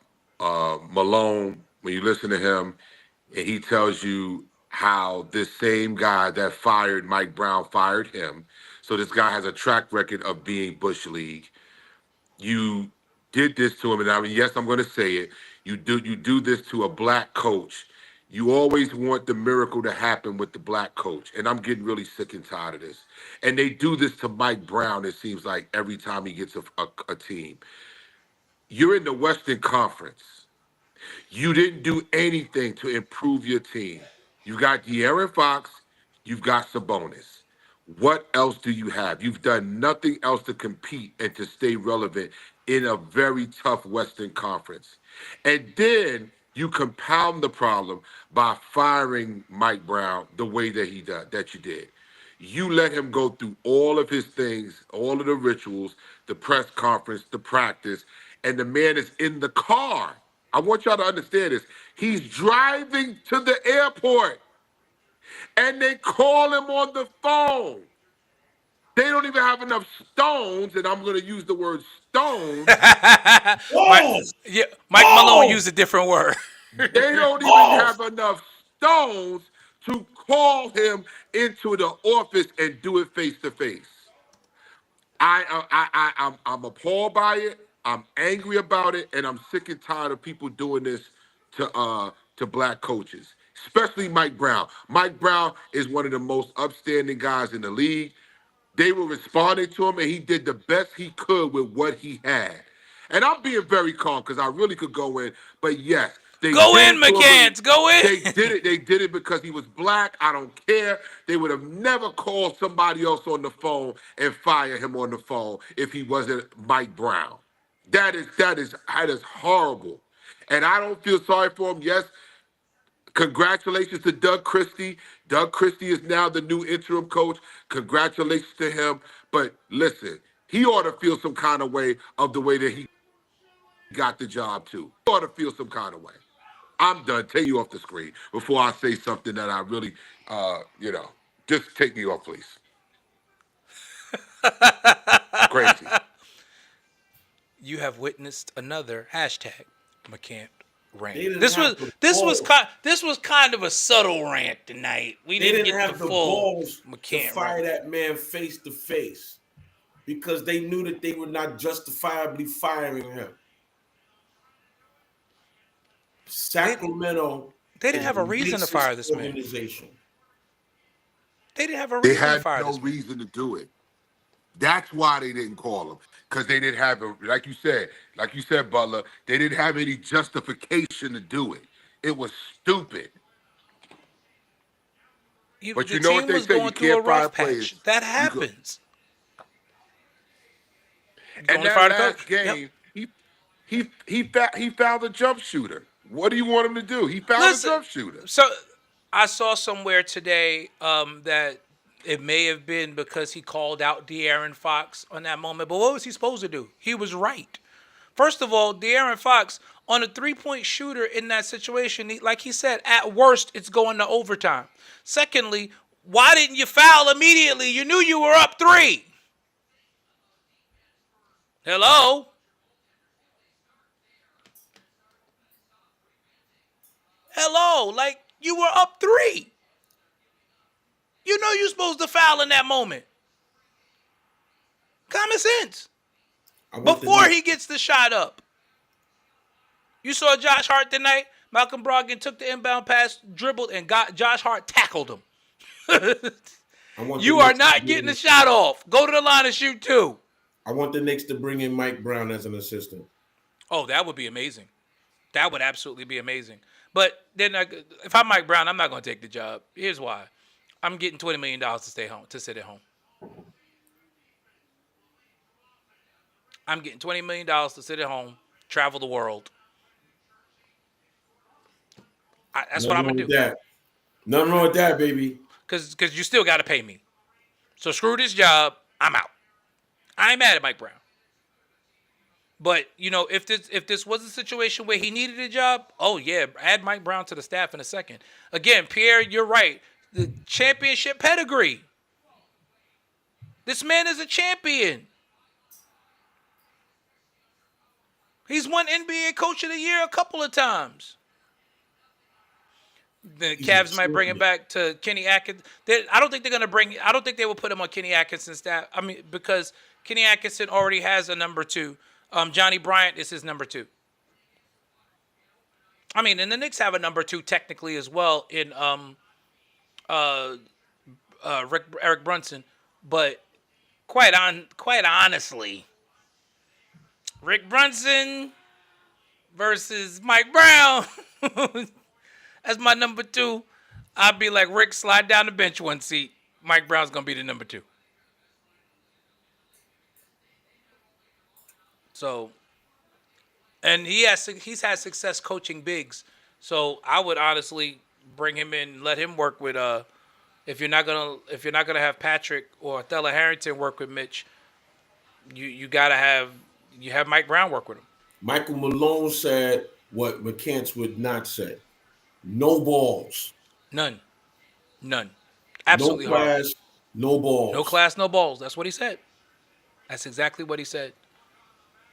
Malone. When you listen to him, and he tells you how this same guy that fired Mike Brown fired him. So this guy has a track record of being Bush League. You did this to him, and I mean, yes, I'm going to say it. You do this to a black coach. You always want the miracle to happen with the black coach, and I'm getting really sick and tired of this. And they do this to Mike Brown. It seems like every time he gets a team. You're in the Western Conference. You didn't do anything to improve your team. You got De'Aaron Fox. You've got Sabonis. What else do you have? You've done nothing else to compete and to stay relevant in a very tough Western Conference. And then you compound the problem by firing Mike Brown the way that you did. You let him go through all of his things, all of the rituals, the press conference, the practice, and the man is in the car. I want y'all to understand this. He's driving to the airport and they call him on the phone. They don't even have enough stones, and I'm going to use the word stones. Oh, Mike Malone used a different word. They don't even oh, have enough stones to call him into the office and do it face to face. I'm appalled by it. I'm angry about it, and I'm sick and tired of people doing this to black coaches, especially Mike Brown. Mike Brown is one of the most upstanding guys in the league. They were responding to him, and he did the best he could with what he had. And I'm being very calm because I really could go in, but yes, They Go did in, it to him. McCants. Go in. They did it. They did it because he was black. I don't care. They would have never called somebody else on the phone and fire him on the phone if he wasn't Mike Brown. That is horrible. And I don't feel sorry for him. Yes, congratulations to Doug Christie. Doug Christie is now the new interim coach. Congratulations to him. But listen, he ought to feel some kind of way of the way that he got the job too. He ought to feel some kind of way. I'm done. Take you off the screen before I say something that I really, just take me off, please. Crazy. You have witnessed another hashtag McCant rant. They didn't This have was the this was balls. this was kind of a subtle rant tonight. We They didn't didn't get have the the full balls to McCant fire rant. that man face to face because they knew that they were not justifiably firing him. Sacramento They didn't is have a a reason to racist fire this man. organization. They didn't have a They reason to had fire no this man. reason to do it. That's why they didn't call him. Because they didn't have like you said, Butler, they didn't have any justification to do it. It was stupid. But The you know what team they was say, you going through a can't fire rough players. patch. That You go, happens. You and only that fire the last coach. game, Yep. he fouled a jump shooter. What do you want him to do? He fouled a Listen, jump shooter. so I saw somewhere today that it may have been because he called out De'Aaron Fox on that moment. But what was he supposed to do? He was right. First of all, De'Aaron Fox, on a three-point shooter in that situation, like he said, at worst, it's going to overtime. Secondly, why didn't you foul immediately? You knew you were up 3. Hello? Hello? Like, you were up 3. You know you're supposed to foul in that moment. Common sense. Before he gets the shot up. You saw Josh Hart tonight. Malcolm Brogdon took the inbound pass, dribbled, and got Josh Hart tackled him. You are not getting the shot off. Go to the line and shoot 2. I want the Knicks to bring in Mike Brown as an assistant. Oh, that would be amazing. That would absolutely be amazing. But then, if I'm Mike Brown, I'm not going to take the job. Here's why: I'm getting $20 million to stay home, to sit at home. I'm getting $20 million to sit at home, travel the world. That's what I'm gonna do. Nothing wrong with that, baby. Because you still got to pay me. So screw this job. I'm out. I ain't mad at Mike Brown. But, if this was a situation where he needed a job, oh, yeah, add Mike Brown to the staff in a second. Again, Pierre, you're right. The championship pedigree. This man is a champion. He's won NBA Coach of the Year a couple of times. The Cavs might bring it back to Kenny Atkinson. I don't think they will put him on Kenny Atkinson's staff. I mean, because Kenny Atkinson already has a number 2. Johnny Bryant is his number 2. I mean, and the Knicks have a number 2 technically as well in Eric Brunson. But quite honestly, Rick Brunson versus Mike Brown as my number 2, I'd be like, Rick, slide down the bench 1 seat. Mike Brown's going to be the number 2. So, and he's had success coaching bigs. So I would honestly bring him in, let him work with if you're not gonna have Patrick or Othello Harrington work with Mitch, you have Mike Brown work with him. Michael Malone said what McCants would not say. No balls. None. Absolutely no class, horrible. No balls. No class, no balls. That's what he said. That's exactly what he said.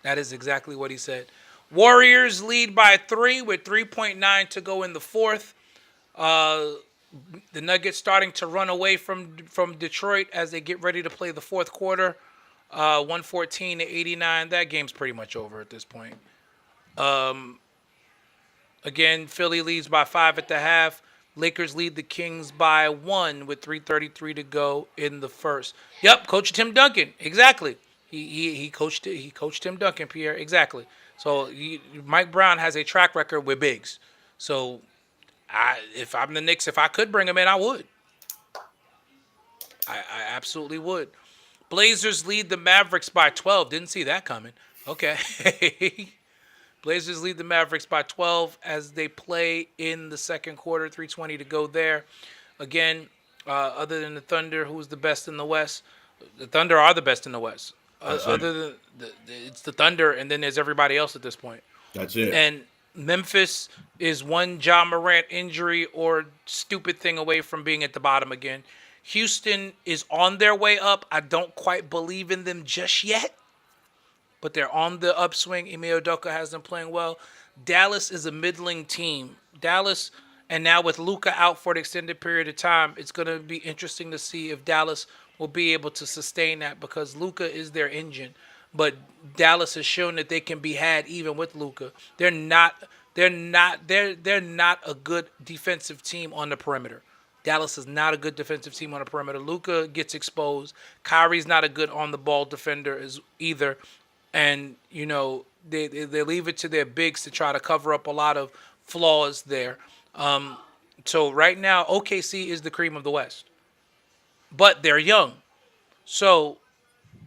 That is exactly what he said. Warriors lead by 3 with 3.9 to go in the fourth. The Nuggets starting to run away from Detroit as they get ready to play the fourth quarter. 114-89. That game's pretty much over at this point. Again, Philly leads by 5 at the half. Lakers lead the Kings by 1 with 3:33 to go in the first. Yep, Coach Tim Duncan. Exactly. He coached Tim Duncan, Pierre. Exactly. So Mike Brown has a track record with bigs. So if I'm the Knicks, if I could bring him in, I would. I absolutely would. Blazers lead the Mavericks by 12. Didn't see that coming. Okay. Blazers lead the Mavericks by 12 as they play in the second quarter. 3:20 to go there. Again, other than the Thunder, who's the best in the West? The Thunder are the best in the West. That's it. Other than it's the Thunder, and then there's everybody else at this point. That's it. And Memphis is one John Morant injury or stupid thing away from being at the bottom again. Houston is on their way up. I don't quite believe in them just yet, but they're on the upswing. Ime Udoka has them playing well. Dallas is a middling team. Dallas, and now with Luka out for an extended period of time, it's going to be interesting to see if Dallas will be able to sustain that because Luka is their engine. But Dallas has shown that they can be had even with Luka. They're not a good defensive team on the perimeter. Dallas is not a good defensive team on the perimeter. Luka gets exposed. Kyrie's not a good on the ball defender either. And, you know, they leave it to their bigs to try to cover up a lot of flaws there. So right now, OKC is the cream of the West. But they're young. So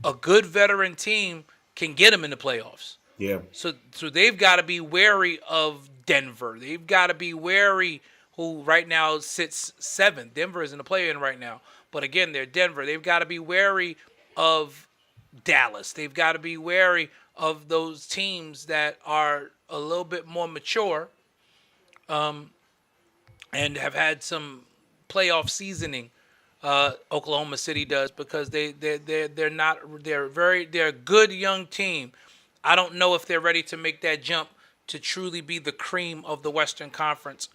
a good veteran team can get them in the playoffs. Yeah. So they've got to be wary of Denver. They've got to be wary who right now sits 7th. Denver is in the play-in right now. But again, they're Denver. They've got to be wary of Dallas. They've got to be wary of those teams that are a little bit more mature and have had some playoff seasoning. Oklahoma City does because they're a good young team. I don't know if they're ready to make that jump to truly be the cream of the Western Conference.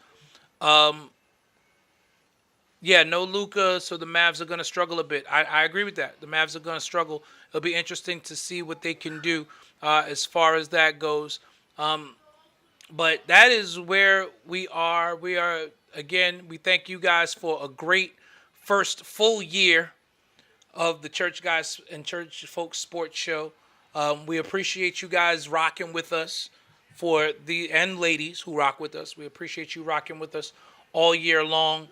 Yeah, no Luka, so the Mavs are going to struggle a bit. I agree with that. The Mavs are going to struggle. It'll be interesting to see what they can do as far as that goes. But that is where we are. We are, again, we thank you guys for a great first full year of the Church Guys and Church Folks Sports Show. We appreciate you guys rocking with us and ladies who rock with us. We appreciate you rocking with us all year long.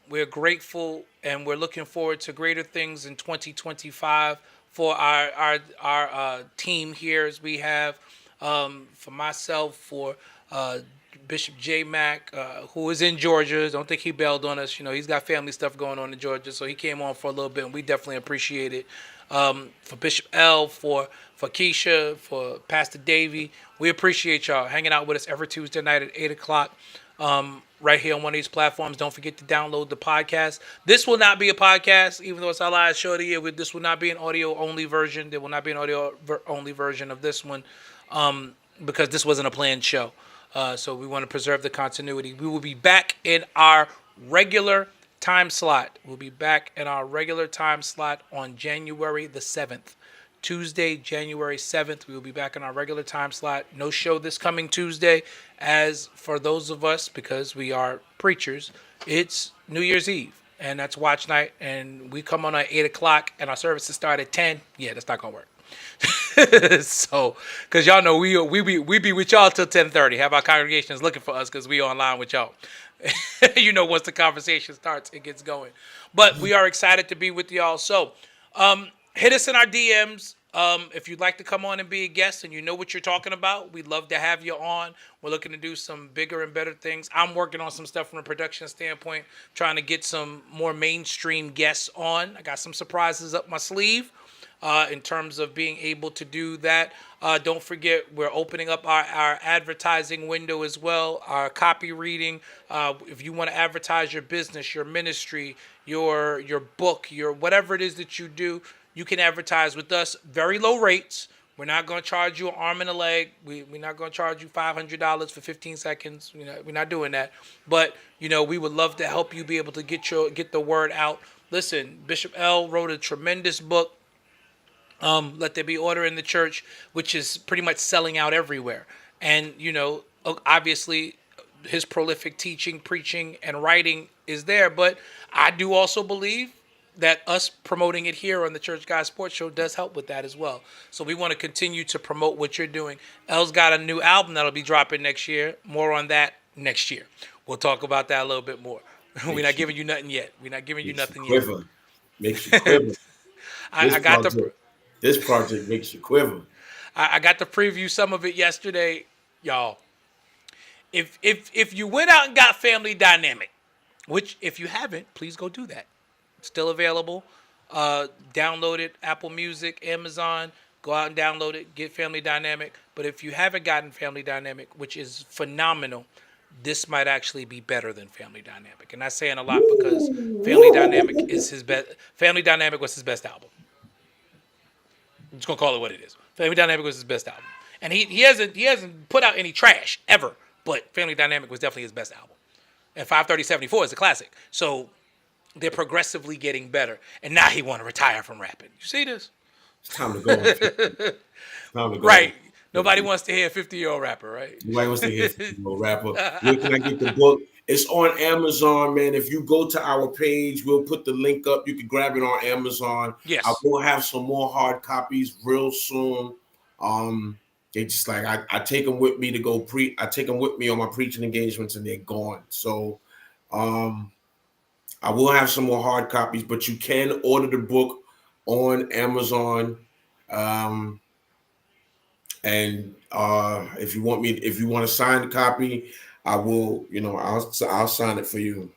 We're grateful and we're looking forward to greater things in 2025 for our team here as we have for myself, for Bishop J. Mack, who is in Georgia. Don't think he bailed on us. You know, he's got family stuff going on in Georgia, so he came on for a little bit, and we definitely appreciate it. For Bishop L, for Keisha, for Pastor Davey, we appreciate y'all hanging out with us every Tuesday night at 8 o'clock right here on one of these platforms. Don't forget to download the podcast. This will not be a podcast, even though it's our last show of the year. This will not be an audio-only version. There will not be an audio-only version of this one because this wasn't a planned show. So we want to preserve the continuity. We will be back in our regular time slot. We'll be back in our regular time slot on January the 7th. Tuesday, January 7th, we will be back in our regular time slot. No show this coming Tuesday. As for those of us, because we are preachers, it's New Year's Eve. And that's watch night. And we come on at 8 o'clock and our services start at 10. Yeah, that's not going to work. So, because y'all know we be with y'all till 10:30. Have our congregations looking for us because we online with y'all. You know, once the conversation starts, it gets going. But we are excited to be with y'all. So, hit us in our DMs. If you'd like to come on and be a guest and you know what you're talking about, we'd love to have you on. We're looking to do some bigger and better things. I'm working on some stuff from a production standpoint, trying to get some more mainstream guests on. I got some surprises up my sleeve. In terms of being able to do that. Don't forget, we're opening up our advertising window as well, our copy reading. If you want to advertise your business, your ministry, your book, your whatever it is that you do, you can advertise with us. Very low rates. We're not going to charge you an arm and a leg. We're not going to charge you $500 for 15 seconds. We're not doing that. But, we would love to help you be able to get the word out. Listen, Bishop L wrote a tremendous book. Let There Be Order in the Church, which is pretty much selling out everywhere. And, obviously his prolific teaching, preaching, and writing is there. But I do also believe that us promoting it here on the Church Guys Sports Show does help with that as well. So we want to continue to promote what you're doing. L's got a new album that'll be dropping next year. More on that next year. We'll talk about that a little bit more. We're not giving you nothing yet. We're not giving you nothing yet. Makes you quiver. This project makes you quiver. I got to preview some of it yesterday, y'all. If you went out and got Family Dynamic, which if you haven't, please go do that. It's still available. Download it, Apple Music, Amazon. Go out and download it. Get Family Dynamic. But if you haven't gotten Family Dynamic, which is phenomenal, this might actually be better than Family Dynamic. And I'm saying a lot because Family Dynamic is his best. Family Dynamic was his best album. I'm just gonna call it what it is. Family Dynamic was his best album, and he hasn't put out any trash ever. But Family Dynamic was definitely his best album. And 530-74 is a classic. So they're progressively getting better. And now he want to retire from rapping. You see this? It's time to go. It's time to go. Right. Nobody wants to hear a 50-year-old rapper, right? Nobody wants to hear a 50-year-old rapper. Where can I get the book? It's on Amazon, man. If you go to our page, we'll put the link up. You can grab it on Amazon. Yes. I will have some more hard copies real soon. They just like I take them with me to go I take them with me on my preaching engagements, and they're gone. So I will have some more hard copies, but you can order the book on Amazon. And if you want to sign the copy, I will. I'll sign it for you.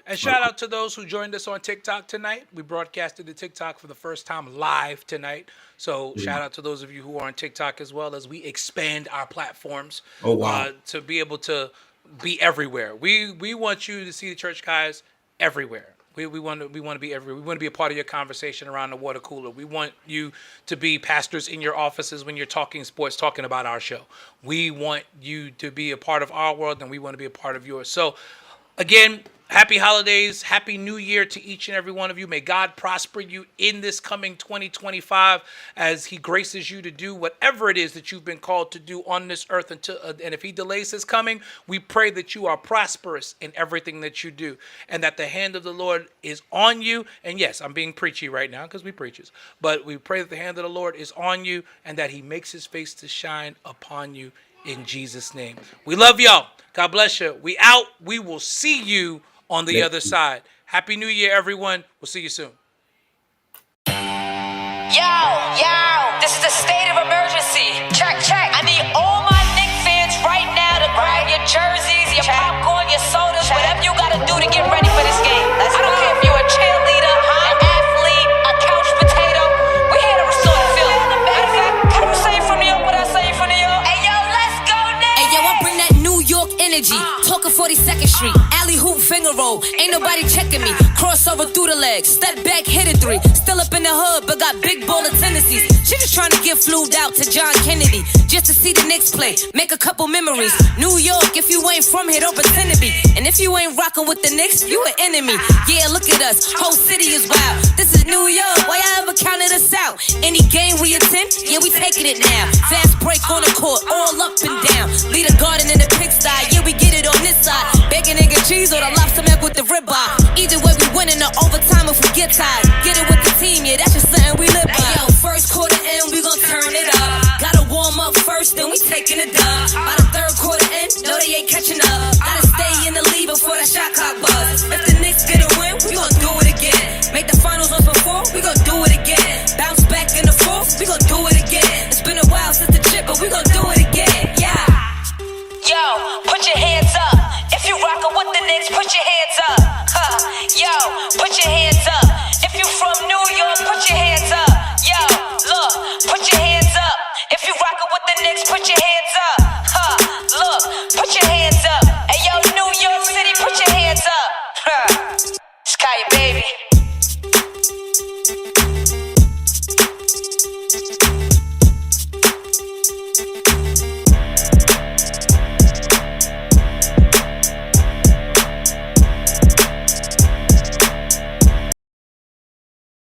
And shout out to those who joined us on TikTok tonight. We broadcasted the TikTok for the first time live tonight. So shout out to those of you who are on TikTok as well as we expand our platforms. Oh, wow. To be able to be everywhere. We want you to see the church guys everywhere. We want to be everywhere. We want to be a part of your conversation around the water cooler. We want you to be pastors in your offices when you're talking sports, talking about our show. We want you to be a part of our world, and we want to be a part of yours. So again, happy holidays, happy new year to each and every one of you. May God prosper you in this coming 2025 as he graces you to do whatever it is that you've been called to do on this earth. And if he delays his coming, we pray that you are prosperous in everything that you do and that the hand of the Lord is on you. And yes, I'm being preachy right now because we preachers, but we pray that the hand of the Lord is on you and that he makes his face to shine upon you in Jesus' name. We love y'all. God bless you. We out. We will see you on the other side. Happy New Year, everyone. We'll see you soon. Yo, this is the state of emergency. Check. I need all my Knicks fans right now to grab your jerseys, your popcorn, your sodas, whatever you gotta do to get ready for this game. I don't care if you're a cheerleader, an athlete, a couch potato. We're here to restore the feeling. Matter of fact, can you say it from New York what I say it from New York? Hey, yo, let's go now. Hey, yo, I bring that New York energy. Talking 42nd Street. Alley hoop finger roll. Ain't nobody checking me. Crossover through the legs. Step back, hit a three. Still up in the hood, but got big baller tendencies. She just trying to get flued out to John Kennedy. Just to see the Knicks play. Make a couple memories. New York, if you ain't from here, don't pretend to be. And if you ain't rocking with the Knicks, you an enemy. Yeah, look at us. Whole city is wild. This is New York. Why y'all ever counted us out? Any game we attend, yeah, we taking it now. Fast break on the court, all up and down. Lead a garden in the pigsty. Yeah, we get it on this side. Bacon, egg, and cheese or the lobster mac with the ribeye. Either way, we winning the overtime if we get tired. Get it with the team, yeah, that's just something we live by. Hey, yo, first quarter in, we gon' turn it up. Gotta warm up first, then we taking it down. By the third quarter in, no, they ain't catching